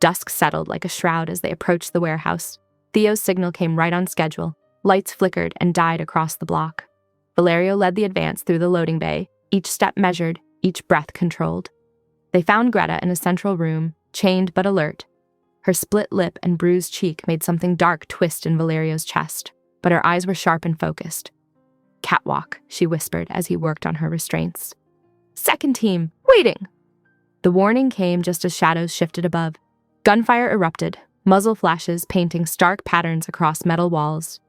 Dusk settled like a shroud as they approached the warehouse. Theo's signal came right on schedule. Lights flickered and died across the block. Valerio led the advance through the loading bay, each step measured, each breath controlled. They found Greta in a central room, chained but alert. Her split lip and bruised cheek made something dark twist in Valerio's chest, but her eyes were sharp and focused. "Catwalk," she whispered as he worked on her restraints. "Second team, waiting!" The warning came just as shadows shifted above. Gunfire erupted, muzzle flashes painting stark patterns across metal walls.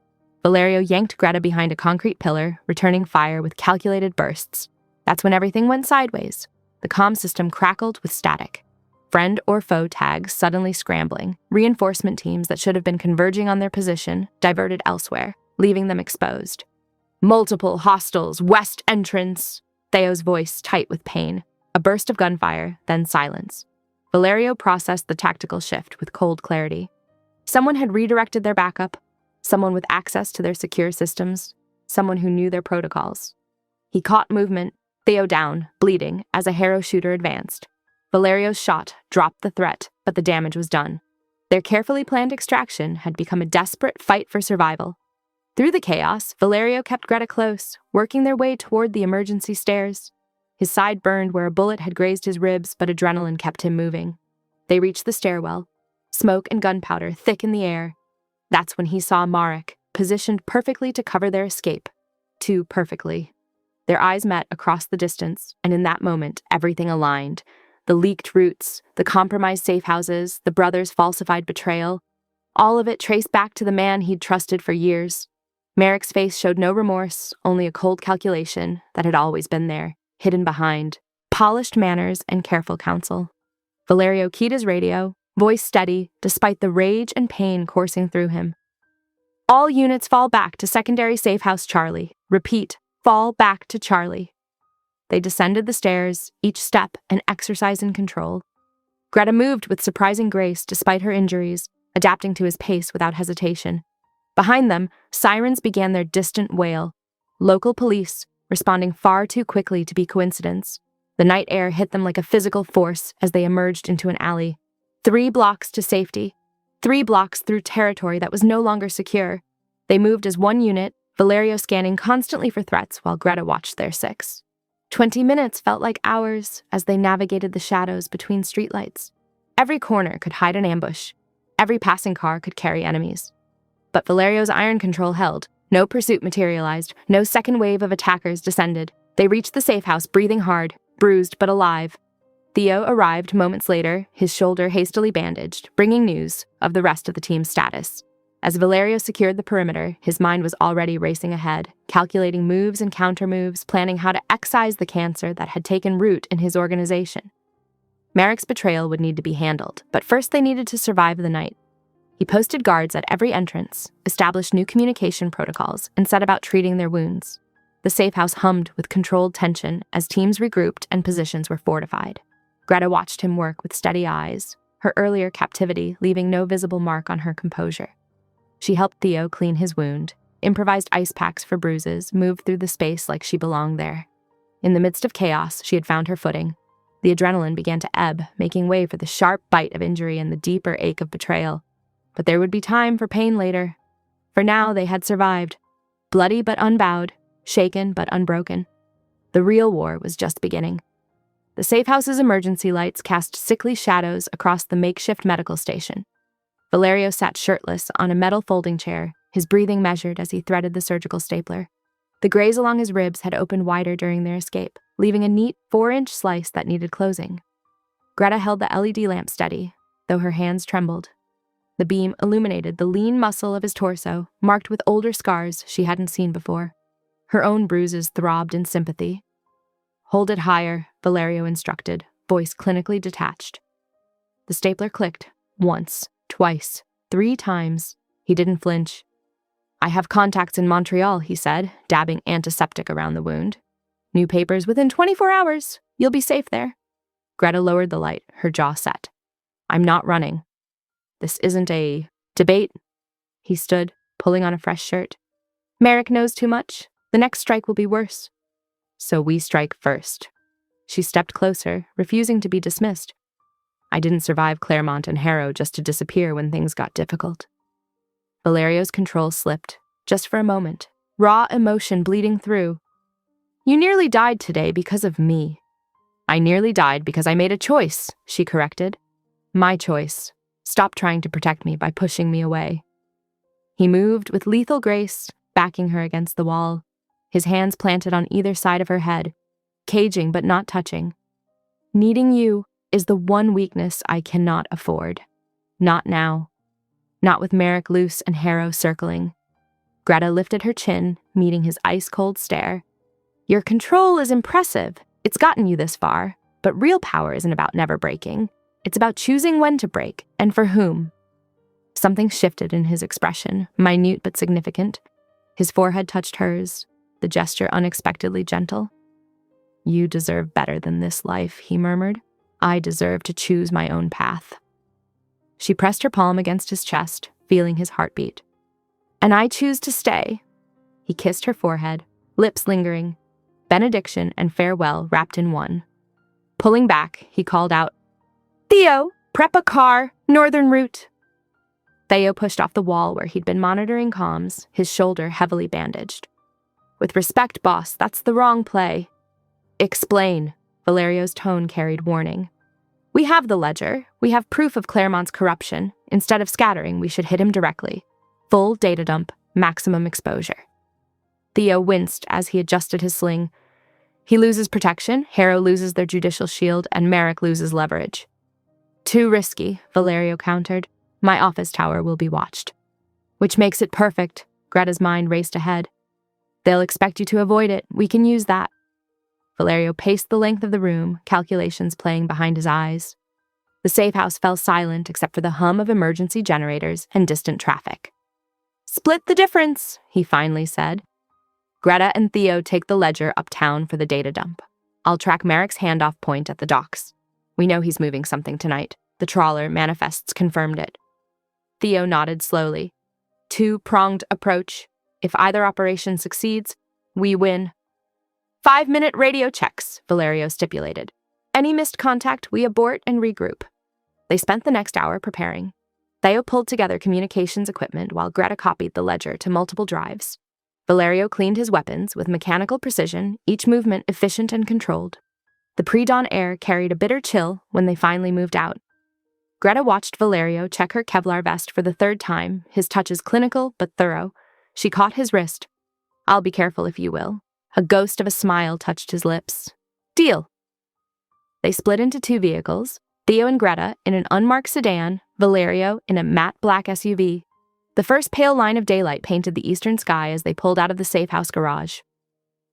Valerio yanked Greta behind a concrete pillar, returning fire with calculated bursts. That's when everything went sideways. The comm system crackled with static. Friend or foe tags suddenly scrambling, reinforcement teams that should have been converging on their position diverted elsewhere, leaving them exposed. "Multiple hostiles, west entrance!" Theo's voice tight with pain. A burst of gunfire, then silence. Valerio processed the tactical shift with cold clarity. Someone had redirected their backup, someone with access to their secure systems, someone who knew their protocols. He caught movement, Theo down, bleeding, as a harrow shooter advanced. Valerio's shot dropped the threat, but the damage was done. Their carefully planned extraction had become a desperate fight for survival. Through the chaos, Valerio kept Greta close, working their way toward the emergency stairs. His side burned where a bullet had grazed his ribs, but adrenaline kept him moving. They reached the stairwell, smoke and gunpowder thick in the air. That's when he saw Marek, positioned perfectly to cover their escape. Too perfectly. Their eyes met across the distance, and in that moment, everything aligned. The leaked routes, the compromised safe houses, the brothers' falsified betrayal. All of it traced back to the man he'd trusted for years. Marek's face showed no remorse, only a cold calculation that had always been there, hidden behind polished manners and careful counsel. Valerio keyed his radio, voice steady, despite the rage and pain coursing through him. "All units fall back to secondary safe house Charlie. Repeat, fall back to Charlie." They descended the stairs, each step an exercise in control. Greta moved with surprising grace despite her injuries, adapting to his pace without hesitation. Behind them, sirens began their distant wail. Local police, responding far too quickly to be coincidence. The night air hit them like a physical force as they emerged into an alley. 3 blocks to safety. 3 blocks through territory that was no longer secure. They moved as one unit, Valerio scanning constantly for threats while Greta watched their 6. 20 minutes felt like hours as they navigated the shadows between streetlights. Every corner could hide an ambush. Every passing car could carry enemies. But Valerio's iron control held. No pursuit materialized. No second wave of attackers descended. They reached the safe house breathing hard, bruised but alive. Theo arrived moments later, his shoulder hastily bandaged, bringing news of the rest of the team's status. As Valerio secured the perimeter, his mind was already racing ahead, calculating moves and countermoves, planning how to excise the cancer that had taken root in his organization. Merrick's betrayal would need to be handled, but first they needed to survive the night. He posted guards at every entrance, established new communication protocols, and set about treating their wounds. The safe house hummed with controlled tension as teams regrouped and positions were fortified. Greta watched him work with steady eyes, her earlier captivity leaving no visible mark on her composure. She helped Theo clean his wound, improvised ice packs for bruises, moved through the space like she belonged there. In the midst of chaos, she had found her footing. The adrenaline began to ebb, making way for the sharp bite of injury and the deeper ache of betrayal. But there would be time for pain later. For now, they had survived. Bloody but unbowed, shaken but unbroken. The real war was just beginning. The safe house's emergency lights cast sickly shadows across the makeshift medical station. Valerio sat shirtless on a metal folding chair, his breathing measured as he threaded the surgical stapler. The graze along his ribs had opened wider during their escape, leaving a neat 4-inch slice that needed closing. Greta held the LED lamp steady, though her hands trembled. The beam illuminated the lean muscle of his torso, marked with older scars she hadn't seen before. Her own bruises throbbed in sympathy. "Hold it higher," Valerio instructed, voice clinically detached. The stapler clicked, once, twice, 3 times. He didn't flinch. "I have contacts in Montreal," he said, dabbing antiseptic around the wound. "New papers within 24 hours. You'll be safe there." Greta lowered the light, her jaw set. "I'm not running. This isn't a debate." He stood, pulling on a fresh shirt. "Merrick knows too much. The next strike will be worse. So we strike first." She stepped closer, refusing to be dismissed. "I didn't survive Claremont and Harrow just to disappear when things got difficult." Valerio's control slipped, just for a moment, raw emotion bleeding through. "You nearly died today because of me." "I nearly died because I made a choice," she corrected. "My choice. Stop trying to protect me by pushing me away." He moved with lethal grace, backing her against the wall, his hands planted on either side of her head, caging but not touching. "Needing you is the one weakness I cannot afford. Not now. Not with Merrick loose and Harrow circling." Greta lifted her chin, meeting his ice-cold stare. "Your control is impressive. It's gotten you this far. But real power isn't about never breaking. It's about choosing when to break, and for whom." Something shifted in his expression, minute but significant. His forehead touched hers, the gesture unexpectedly gentle. "You deserve better than this life," he murmured. "I deserve to choose my own path." She pressed her palm against his chest, feeling his heartbeat. "And I choose to stay." He kissed her forehead, lips lingering, benediction and farewell wrapped in one. Pulling back, he called out, "Theo, prep a car, northern route." Theo pushed off the wall where he'd been monitoring comms, his shoulder heavily bandaged. "With respect, boss, that's the wrong play." "Explain." Valerio's tone carried warning. "We have the ledger. We have proof of Claremont's corruption. Instead of scattering, we should hit him directly. Full data dump, maximum exposure." Theo winced as he adjusted his sling. He loses protection, Harrow loses their judicial shield, and Merrick loses leverage. "Too risky," Valerio countered. "My office tower will be watched." "Which makes it perfect." Greta's mind raced ahead. "They'll expect you to avoid it. We can use that." Valerio paced the length of the room, calculations playing behind his eyes. The safe house fell silent except for the hum of emergency generators and distant traffic. "Split the difference," he finally said. "Greta and Theo take the ledger uptown for the data dump. I'll track Merrick's handoff point at the docks. We know he's moving something tonight. The trawler manifests confirmed it." Theo nodded slowly. "Two-pronged approach. If either operation succeeds, we win." 5-minute radio checks, Valerio stipulated. "Any missed contact, we abort and regroup." They spent the next hour preparing. Theo pulled together communications equipment while Greta copied the ledger to multiple drives. Valerio cleaned his weapons with mechanical precision, each movement efficient and controlled. The pre-dawn air carried a bitter chill when they finally moved out. Greta watched Valerio check her Kevlar vest for the 3rd time, his touches clinical but thorough. She caught his wrist. "I'll be careful if you will." A ghost of a smile touched his lips. "Deal." They split into two vehicles, Theo and Greta in an unmarked sedan, Valerio in a matte black SUV. The first pale line of daylight painted the eastern sky as they pulled out of the safe house garage.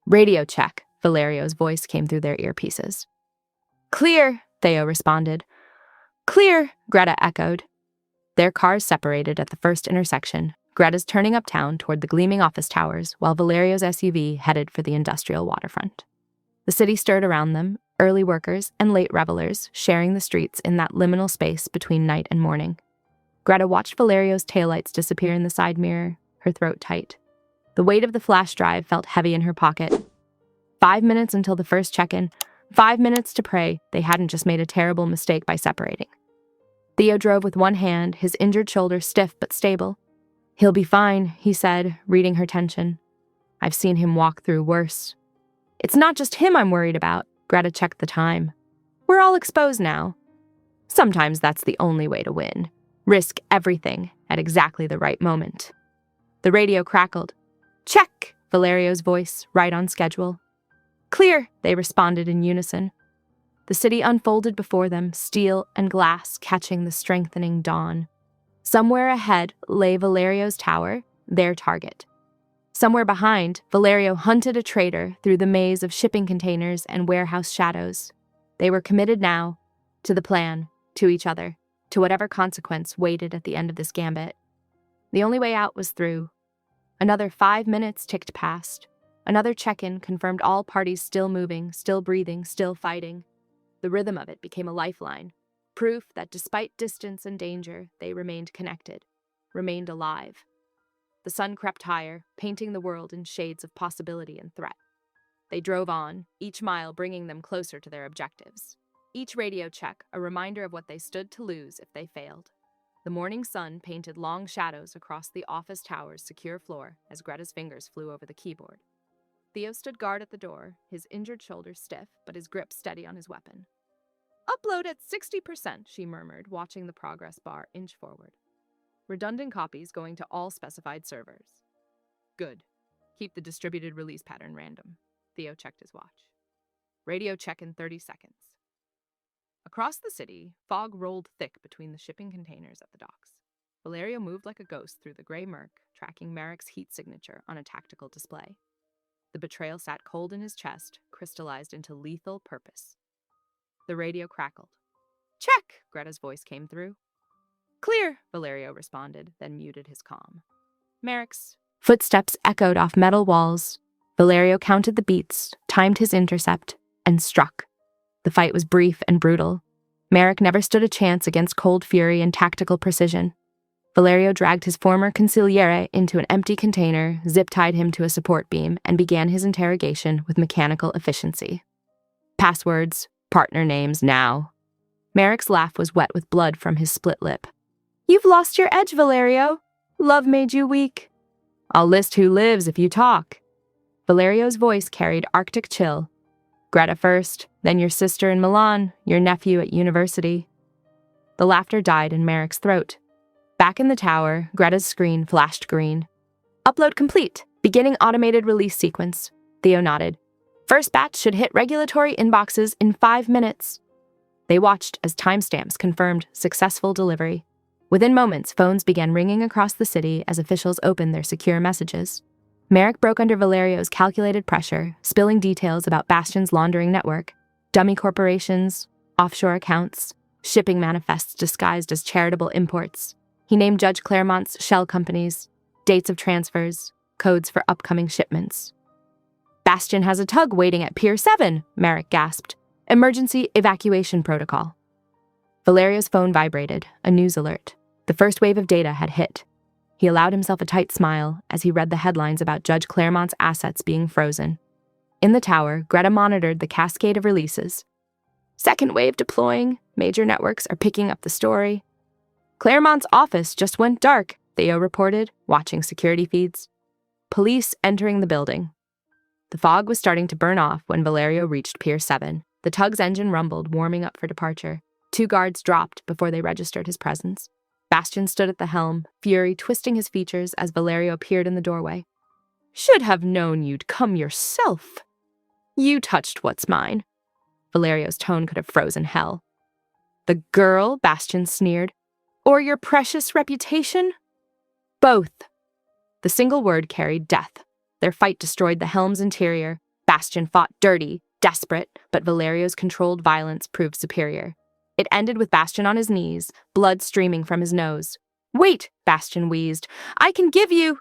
"Radio check," Valerio's voice came through their earpieces. "Clear," Theo responded. "Clear," Greta echoed. Their cars separated at the first intersection, Greta's turning uptown toward the gleaming office towers, while Valerio's SUV headed for the industrial waterfront. The city stirred around them, early workers and late revelers sharing the streets in that liminal space between night and morning. Greta watched Valerio's taillights disappear in the side mirror, her throat tight. The weight of the flash drive felt heavy in her pocket. 5 minutes until the first check-in, 5 minutes to pray they hadn't just made a terrible mistake by separating. Theo drove with one hand, his injured shoulder stiff but stable. "He'll be fine," he said, reading her tension. "I've seen him walk through worse." "It's not just him I'm worried about." Greta checked the time. "We're all exposed now." Sometimes that's the only way to win. Risk everything at exactly the right moment. The radio crackled. "Check," Valerio's voice, right on schedule. "Clear," they responded in unison. The city unfolded before them, steel and glass catching the strengthening dawn. Somewhere ahead lay Valerio's tower, their target. Somewhere behind, Valerio hunted a traitor through the maze of shipping containers and warehouse shadows. They were committed now, to the plan, to each other, to whatever consequence waited at the end of this gambit. The only way out was through. Another 5 minutes ticked past. Another check-in confirmed all parties still moving, still breathing, still fighting. The rhythm of it became a lifeline, proof that despite distance and danger, they remained connected, remained alive. The sun crept higher, painting the world in shades of possibility and threat. They drove on, each mile bringing them closer to their objectives. Each radio check, a reminder of what they stood to lose if they failed. The morning sun painted long shadows across the office tower's secure floor as Greta's fingers flew over the keyboard. Theo stood guard at the door, his injured shoulder stiff, but his grip steady on his weapon. "Upload at 60%, she murmured, watching the progress bar inch forward. "Redundant copies going to all specified servers." "Good. Keep the distributed release pattern random." Theo checked his watch. "Radio check in 30 seconds. Across the city, fog rolled thick between the shipping containers at the docks. Valerio moved like a ghost through the gray murk, tracking Merrick's heat signature on a tactical display. The betrayal sat cold in his chest, crystallized into lethal purpose. The radio crackled. "Check," Greta's voice came through. "Clear," Valerio responded, then muted his comm. Merrick's footsteps echoed off metal walls. Valerio counted the beats, timed his intercept, and struck. The fight was brief and brutal. Merrick never stood a chance against cold fury and tactical precision. Valerio dragged his former consigliere into an empty container, zip-tied him to a support beam, and began his interrogation with mechanical efficiency. Passwords, partner names, now. Merrick's laugh was wet with blood from his split lip. "You've lost your edge, Valerio. Love made you weak." "I'll list who lives if you talk." Valerio's voice carried Arctic chill. "Greta first, then your sister in Milan, your nephew at university." The laughter died in Merrick's throat. Back in the tower, Greta's screen flashed green. "Upload complete. Beginning automated release sequence." Theo nodded. "First batch should hit regulatory inboxes in 5 minutes." They watched as timestamps confirmed successful delivery. Within moments, phones began ringing across the city as officials opened their secure messages. Merrick broke under Valerio's calculated pressure, spilling details about Bastion's laundering network, dummy corporations, offshore accounts, shipping manifests disguised as charitable imports. He named Judge Claremont's shell companies, dates of transfers, codes for upcoming shipments. "Bastion has a tug waiting at Pier 7, Merrick gasped. "Emergency evacuation protocol." Valerio's phone vibrated, a news alert. The first wave of data had hit. He allowed himself a tight smile as he read the headlines about Judge Claremont's assets being frozen. In the tower, Greta monitored the cascade of releases. "Second wave deploying. Major networks are picking up the story." "Claremont's office just went dark," Theo reported, watching security feeds. "Police entering the building." The fog was starting to burn off when Valerio reached Pier 7. The tug's engine rumbled, warming up for departure. 2 guards dropped before they registered his presence. Bastion stood at the helm, fury twisting his features as Valerio appeared in the doorway. "Should have known you'd come yourself. You touched what's mine." Valerio's tone could have frozen hell. The girl, Bastion sneered. Or your precious reputation? Both. The single word carried death. Their fight destroyed the helm's interior. Bastion fought dirty, desperate, but Valerio's controlled violence proved superior. It ended with Bastion on his knees, blood streaming from his nose. Wait, Bastion wheezed. I can give you...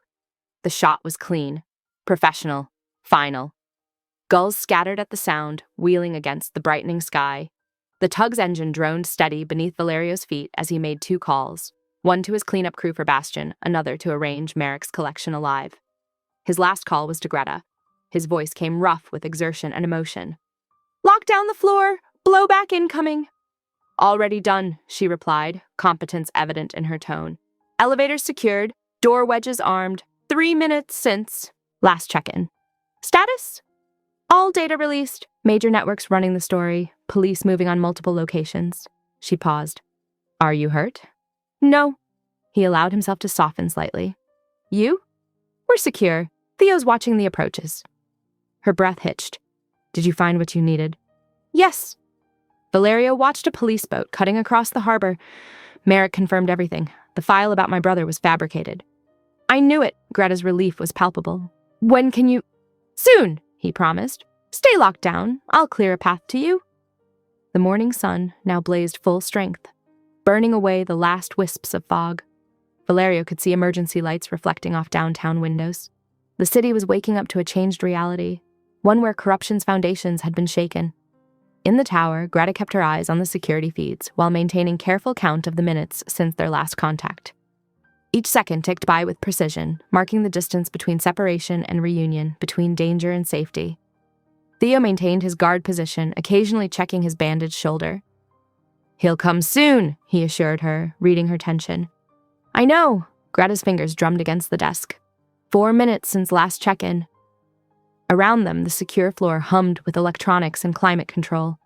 The shot was clean, professional, final. Gulls scattered at the sound, wheeling against the brightening sky. The tug's engine droned steady beneath Valerio's feet as he made 2 calls, one to his cleanup crew for Bastion, another to arrange Merrick's collection alive. His last call was to Greta. His voice came rough with exertion and emotion. Lock down the floor! Blowback incoming! Already done, she replied, competence evident in her tone. Elevators secured, door wedges armed, 3 minutes since last check-in. Status? All data released, major networks running the story, police moving on multiple locations. She paused. Are you hurt? No. He allowed himself to soften slightly. You? We're secure. Theo's watching the approaches. Her breath hitched. Did you find what you needed? Yes. Valerio watched a police boat cutting across the harbor. Merrick confirmed everything. The file about my brother was fabricated. I knew it. Greta's relief was palpable. When can you... Soon, he promised. Stay locked down. I'll clear a path to you. The morning sun now blazed full strength, burning away the last wisps of fog. Valerio could see emergency lights reflecting off downtown windows. The city was waking up to a changed reality, one where corruption's foundations had been shaken. In the tower, Greta kept her eyes on the security feeds while maintaining careful count of the minutes since their last contact. Each second ticked by with precision, marking the distance between separation and reunion, between danger and safety. Theo maintained his guard position, occasionally checking his bandaged shoulder. He'll come soon, he assured her, reading her tension. I know, Greta's fingers drummed against the desk. 4 minutes since last check-in. Around them, the secure floor hummed with electronics and climate control.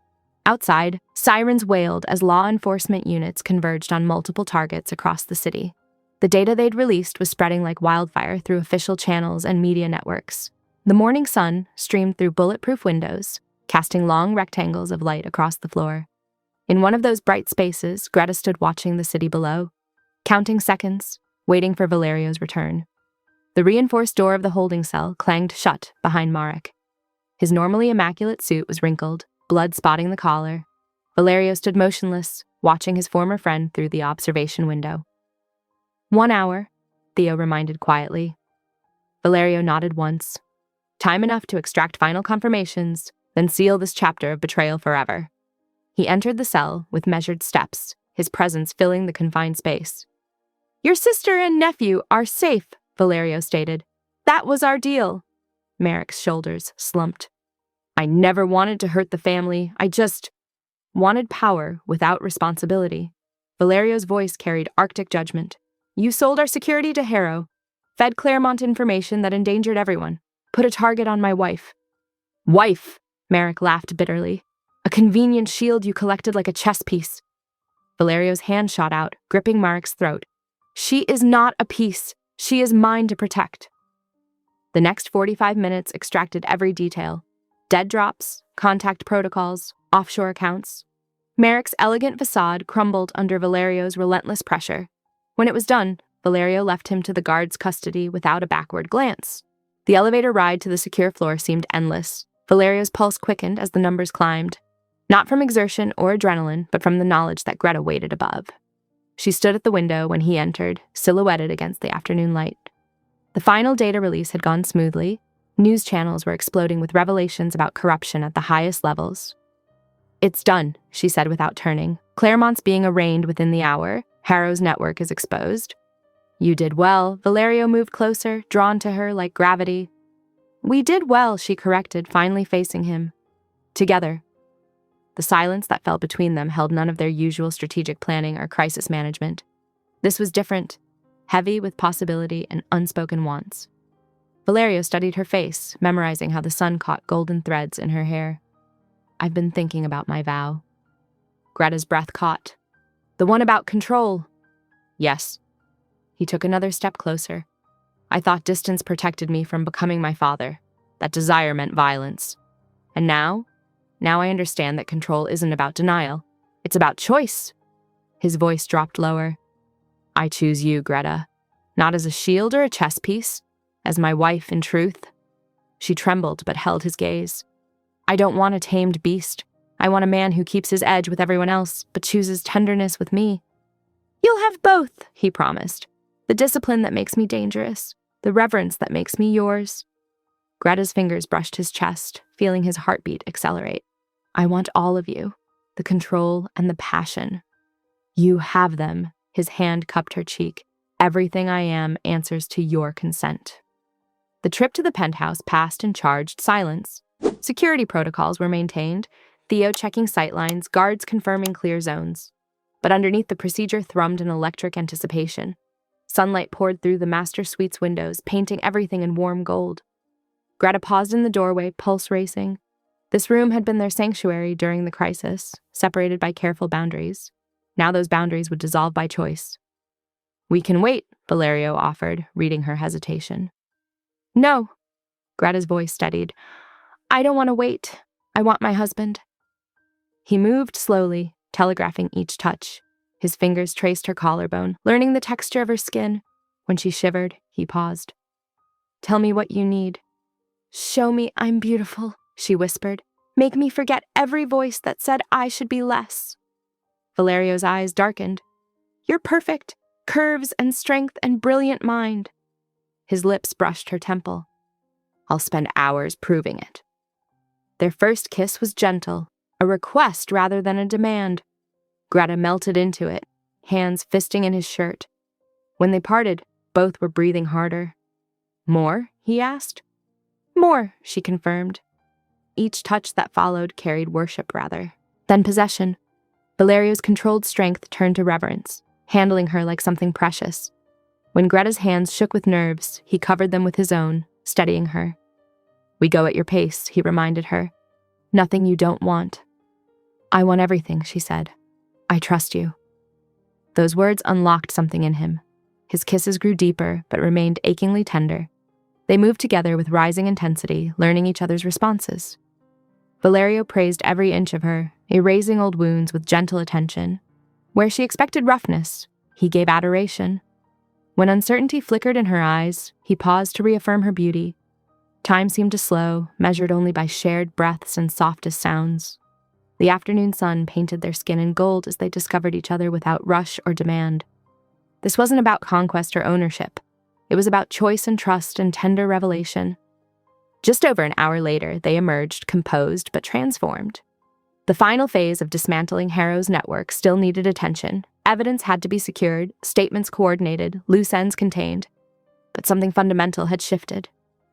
Outside, sirens wailed as law enforcement units converged on multiple targets across the city. The data they'd released was spreading like wildfire through official channels and media networks. The morning sun streamed through bulletproof windows, casting long rectangles of light across the floor. In one of those bright spaces, Greta stood watching the city below, counting seconds, waiting for Valerio's return. The reinforced door of the holding cell clanged shut behind Marek. His normally immaculate suit was wrinkled, blood spotting the collar. Valerio stood motionless, watching his former friend through the observation window. 1 hour, Theo reminded quietly. Valerio nodded once. Time enough to extract final confirmations, then seal this chapter of betrayal forever. He entered the cell with measured steps, his presence filling the confined space. Your sister and nephew are safe, Valerio stated. That was our deal. Merrick's shoulders slumped. I never wanted to hurt the family. I just wanted power without responsibility. Valerio's voice carried Arctic judgment. You sold our security to Harrow, fed Claremont information that endangered everyone, put a target on my wife. Wife, Merrick laughed bitterly. A convenient shield you collected like a chess piece. Valerio's hand shot out, gripping Mark's throat. She is not a piece. She is mine to protect. The next 45 minutes extracted every detail. Dead drops, contact protocols, offshore accounts. Merrick's elegant facade crumbled under Valerio's relentless pressure. When it was done, Valerio left him to the guard's custody without a backward glance. The elevator ride to the secure floor seemed endless. Valerio's pulse quickened as the numbers climbed. Not from exertion or adrenaline, but from the knowledge that Greta waited above. She stood at the window when he entered, silhouetted against the afternoon light. The final data release had gone smoothly. News channels were exploding with revelations about corruption at the highest levels. It's done, she said without turning. Claremont's being arraigned within the hour. Harrow's network is exposed. You did well. Valerio moved closer, drawn to her like gravity. We did well, she corrected, finally facing him. Together. The silence that fell between them held none of their usual strategic planning or crisis management. This was different, heavy with possibility and unspoken wants. Valerio studied her face, memorizing how the sun caught golden threads in her hair. I've been thinking about my vow. Greta's breath caught. The one about control. Yes. He took another step closer. I thought distance protected me from becoming my father. That desire meant violence. And now, Now I understand that control isn't about denial. It's about choice." His voice dropped lower. "I choose you, Greta. Not as a shield or a chess piece, as my wife in truth." She trembled but held his gaze. "I don't want a tamed beast. I want a man who keeps his edge with everyone else, but chooses tenderness with me." "You'll have both," he promised. "The discipline that makes me dangerous, the reverence that makes me yours." Greta's fingers brushed his chest, feeling his heartbeat accelerate. "I want all of you, the control and the passion." "You have them." His hand cupped her cheek. "Everything I am answers to your consent." The trip to the penthouse passed in charged silence. Security protocols were maintained, Theo checking sightlines, guards confirming clear zones. But underneath the procedure thrummed an electric anticipation. Sunlight poured through the master suite's windows, painting everything in warm gold. Greta paused in the doorway, pulse racing. This room had been their sanctuary during the crisis, separated by careful boundaries. Now those boundaries would dissolve by choice. "We can wait," Valerio offered, reading her hesitation. "No." Greta's voice steadied. "I don't want to wait. I want my husband." He moved slowly, telegraphing each touch. His fingers traced her collarbone, learning the texture of her skin. When she shivered, he paused. "Tell me what you need." "Show me I'm beautiful," she whispered. "Make me forget every voice that said I should be less." Valerio's eyes darkened. "You're perfect. Curves and strength and brilliant mind." His lips brushed her temple. "I'll spend hours proving it." Their first kiss was gentle, a request rather than a demand. Greta melted into it, hands fisting in his shirt. When they parted, both were breathing harder. "More?" he asked. "More," she confirmed. Each touch that followed carried worship rather than possession. Valerio's controlled strength turned to reverence, handling her like something precious. When Greta's hands shook with nerves, he covered them with his own, steadying her. "We go at your pace," he reminded her. "Nothing you don't want." "I want everything," she said. "I trust you." Those words unlocked something in him. His kisses grew deeper, but remained achingly tender. They moved together with rising intensity, learning each other's responses. Valerio praised every inch of her, erasing old wounds with gentle attention. Where she expected roughness, he gave adoration. When uncertainty flickered in her eyes, he paused to reaffirm her beauty. Time seemed to slow, measured only by shared breaths and softest sounds. The afternoon sun painted their skin in gold as they discovered each other without rush or demand. This wasn't about conquest or ownership. It was about choice and trust and tender revelation. Just over an hour later, they emerged, composed but transformed. The final phase of dismantling Harrow's network still needed attention. Evidence had to be secured, statements coordinated, loose ends contained. But something fundamental had shifted.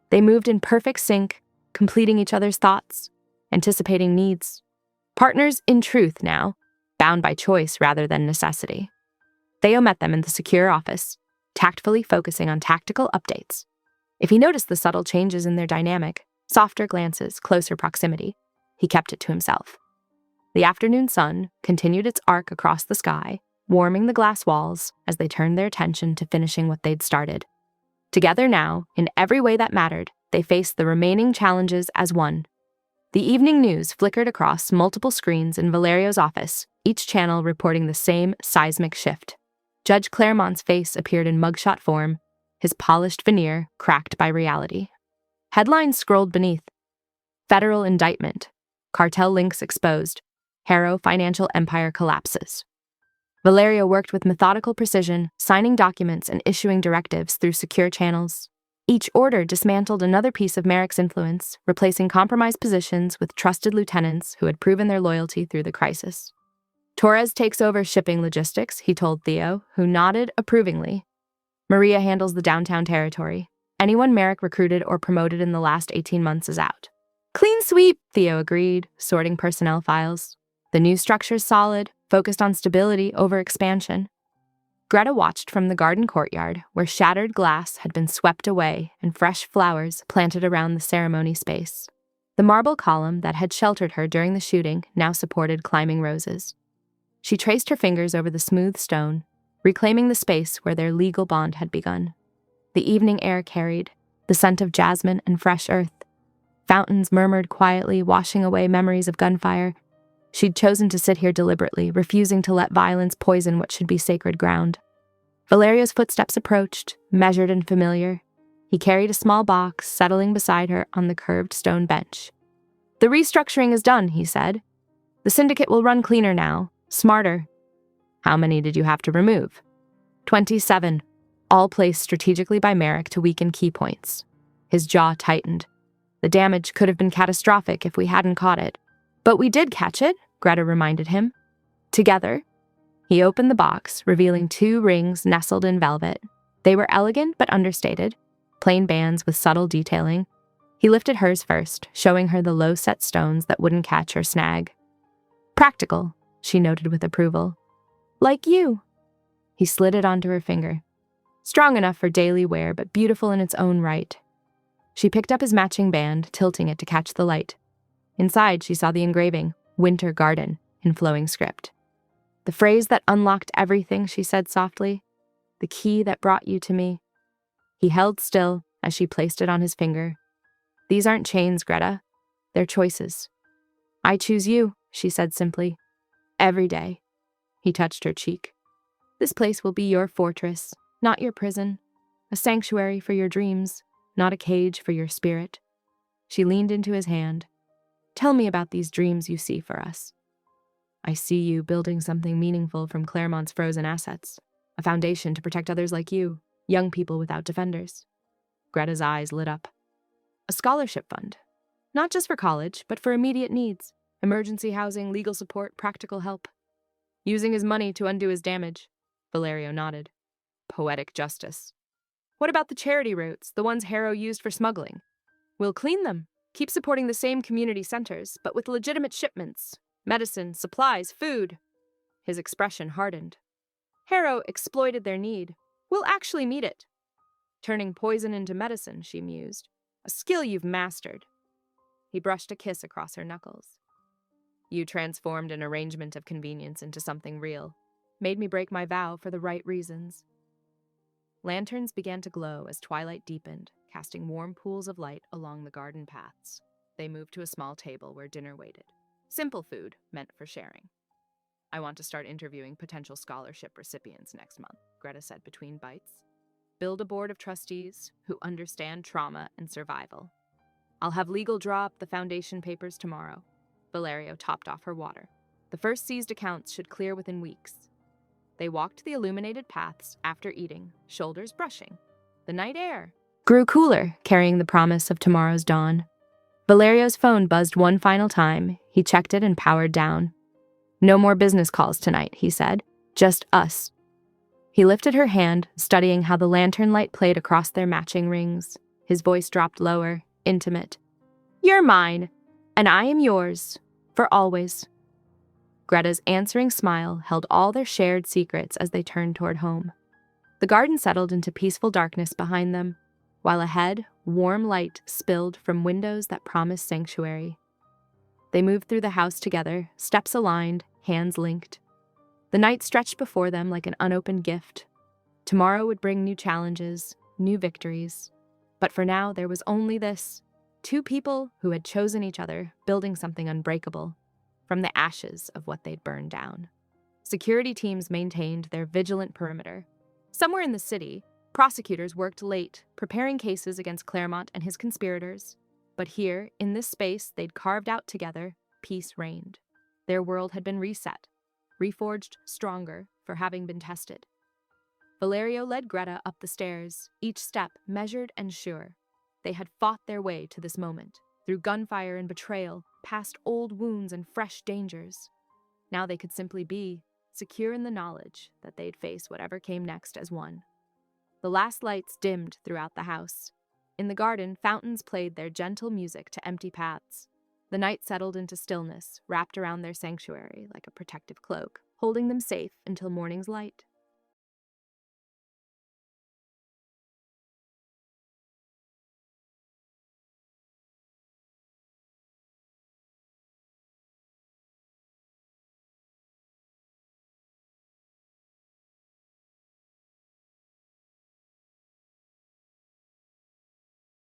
They moved in perfect sync, completing each other's thoughts, anticipating needs. Partners in truth now, bound by choice rather than necessity. Theo met them in the secure office, tactfully focusing on tactical updates. If he noticed the subtle changes in their dynamic, softer glances, closer proximity, he kept it to himself. The afternoon sun continued its arc across the sky, warming the glass walls as they turned their attention to finishing what they'd started. Together now, in every way that mattered, they faced the remaining challenges as one. The evening news flickered across multiple screens in Valerio's office, each channel reporting the same seismic shift. Judge Claremont's face appeared in mugshot form, his polished veneer cracked by reality. Headlines scrolled beneath. Federal indictment. Cartel links exposed. Harrow financial empire collapses. Valerio worked with methodical precision, signing documents and issuing directives through secure channels. Each order dismantled another piece of Merrick's influence, replacing compromised positions with trusted lieutenants who had proven their loyalty through the crisis. "Torres takes over shipping logistics," he told Theo, who nodded approvingly. "Maria handles the downtown territory. Anyone Merrick recruited or promoted in the last 18 months is out." "Clean sweep," Theo agreed, sorting personnel files. The new structure's solid, focused on stability over expansion. Greta watched from the garden courtyard, where shattered glass had been swept away and fresh flowers planted around the ceremony space. The marble column that had sheltered her during the shooting now supported climbing roses. She traced her fingers over the smooth stone, reclaiming the space where their legal bond had begun. The evening air carried the scent of jasmine and fresh earth. Fountains murmured quietly, washing away memories of gunfire. She'd chosen to sit here deliberately, refusing to let violence poison what should be sacred ground. Valerio's footsteps approached, measured and familiar. He carried a small box, settling beside her on the curved stone bench. "The restructuring is done," he said. "The syndicate will run cleaner now, smarter." "How many did you have to remove?" 27, all placed strategically by Merrick to weaken key points. His jaw tightened. The damage could have been catastrophic if we hadn't caught it. "But we did catch it," Greta reminded him. Together, he opened the box, revealing 2 rings nestled in velvet. They were elegant but understated, plain bands with subtle detailing. He lifted hers first, showing her the low-set stones that wouldn't catch or snag. "Practical," she noted with approval. "Like you." He slid it onto her finger. Strong enough for daily wear, but beautiful in its own right. She picked up his matching band, tilting it to catch the light. Inside, she saw the engraving, "Winter Garden," in flowing script. "The phrase that unlocked everything," she said softly. "The key that brought you to me." He held still as she placed it on his finger. "These aren't chains, Greta. They're choices." "I choose you," she said simply. "Every day." He touched her cheek. "This place will be your fortress, not your prison. A sanctuary for your dreams, not a cage for your spirit." She leaned into his hand. "Tell me about these dreams you see for us." "I see you building something meaningful from Claremont's frozen assets. A foundation to protect others like you, young people without defenders." Greta's eyes lit up. "A scholarship fund. Not just for college, but for immediate needs. Emergency housing, legal support, practical help." "Using his money to undo his damage." Valerio nodded. "Poetic justice." "What about the charity routes, the ones Harrow used for smuggling?" "We'll clean them. Keep supporting the same community centers, but with legitimate shipments. Medicine, supplies, food." His expression hardened. "Harrow exploited their need. We'll actually meet it." "Turning poison into medicine," she mused. "A skill you've mastered." He brushed a kiss across her knuckles. "You transformed an arrangement of convenience into something real. Made me break my vow for the right reasons." Lanterns began to glow as twilight deepened, casting warm pools of light along the garden paths. They moved to a small table where dinner waited. Simple food meant for sharing. "I want to start interviewing potential scholarship recipients next month," Greta said between bites. "Build a board of trustees who understand trauma and survival. I'll have legal draw up the foundation papers tomorrow." Valerio topped off her water. "The first seized accounts should clear within weeks." They walked the illuminated paths after eating, shoulders brushing. The night air grew cooler, carrying the promise of tomorrow's dawn. Valerio's phone buzzed one final time. He checked it and powered down. "No more business calls tonight," he said. "Just us." He lifted her hand, studying how the lantern light played across their matching rings. His voice dropped lower, intimate. "You're mine, and I am yours, for always." Greta's answering smile held all their shared secrets as they turned toward home. The garden settled into peaceful darkness behind them, while ahead, warm light spilled from windows that promised sanctuary. They moved through the house together, steps aligned, hands linked. The night stretched before them like an unopened gift. Tomorrow would bring new challenges, new victories. But for now, there was only this: 2 people who had chosen each other, building something unbreakable from the ashes of what they'd burned down. Security teams maintained their vigilant perimeter. Somewhere in the city, prosecutors worked late, preparing cases against Claremont and his conspirators. But here, in this space they'd carved out together, peace reigned. Their world had been reset, reforged stronger for having been tested. Valerio led Greta up the stairs, each step measured and sure. They had fought their way to this moment, through gunfire and betrayal, past old wounds and fresh dangers. Now they could simply be, secure in the knowledge that they'd face whatever came next as one. The last lights dimmed throughout the house. In the garden, fountains played their gentle music to empty paths. The night settled into stillness, wrapped around their sanctuary like a protective cloak, holding them safe until morning's light.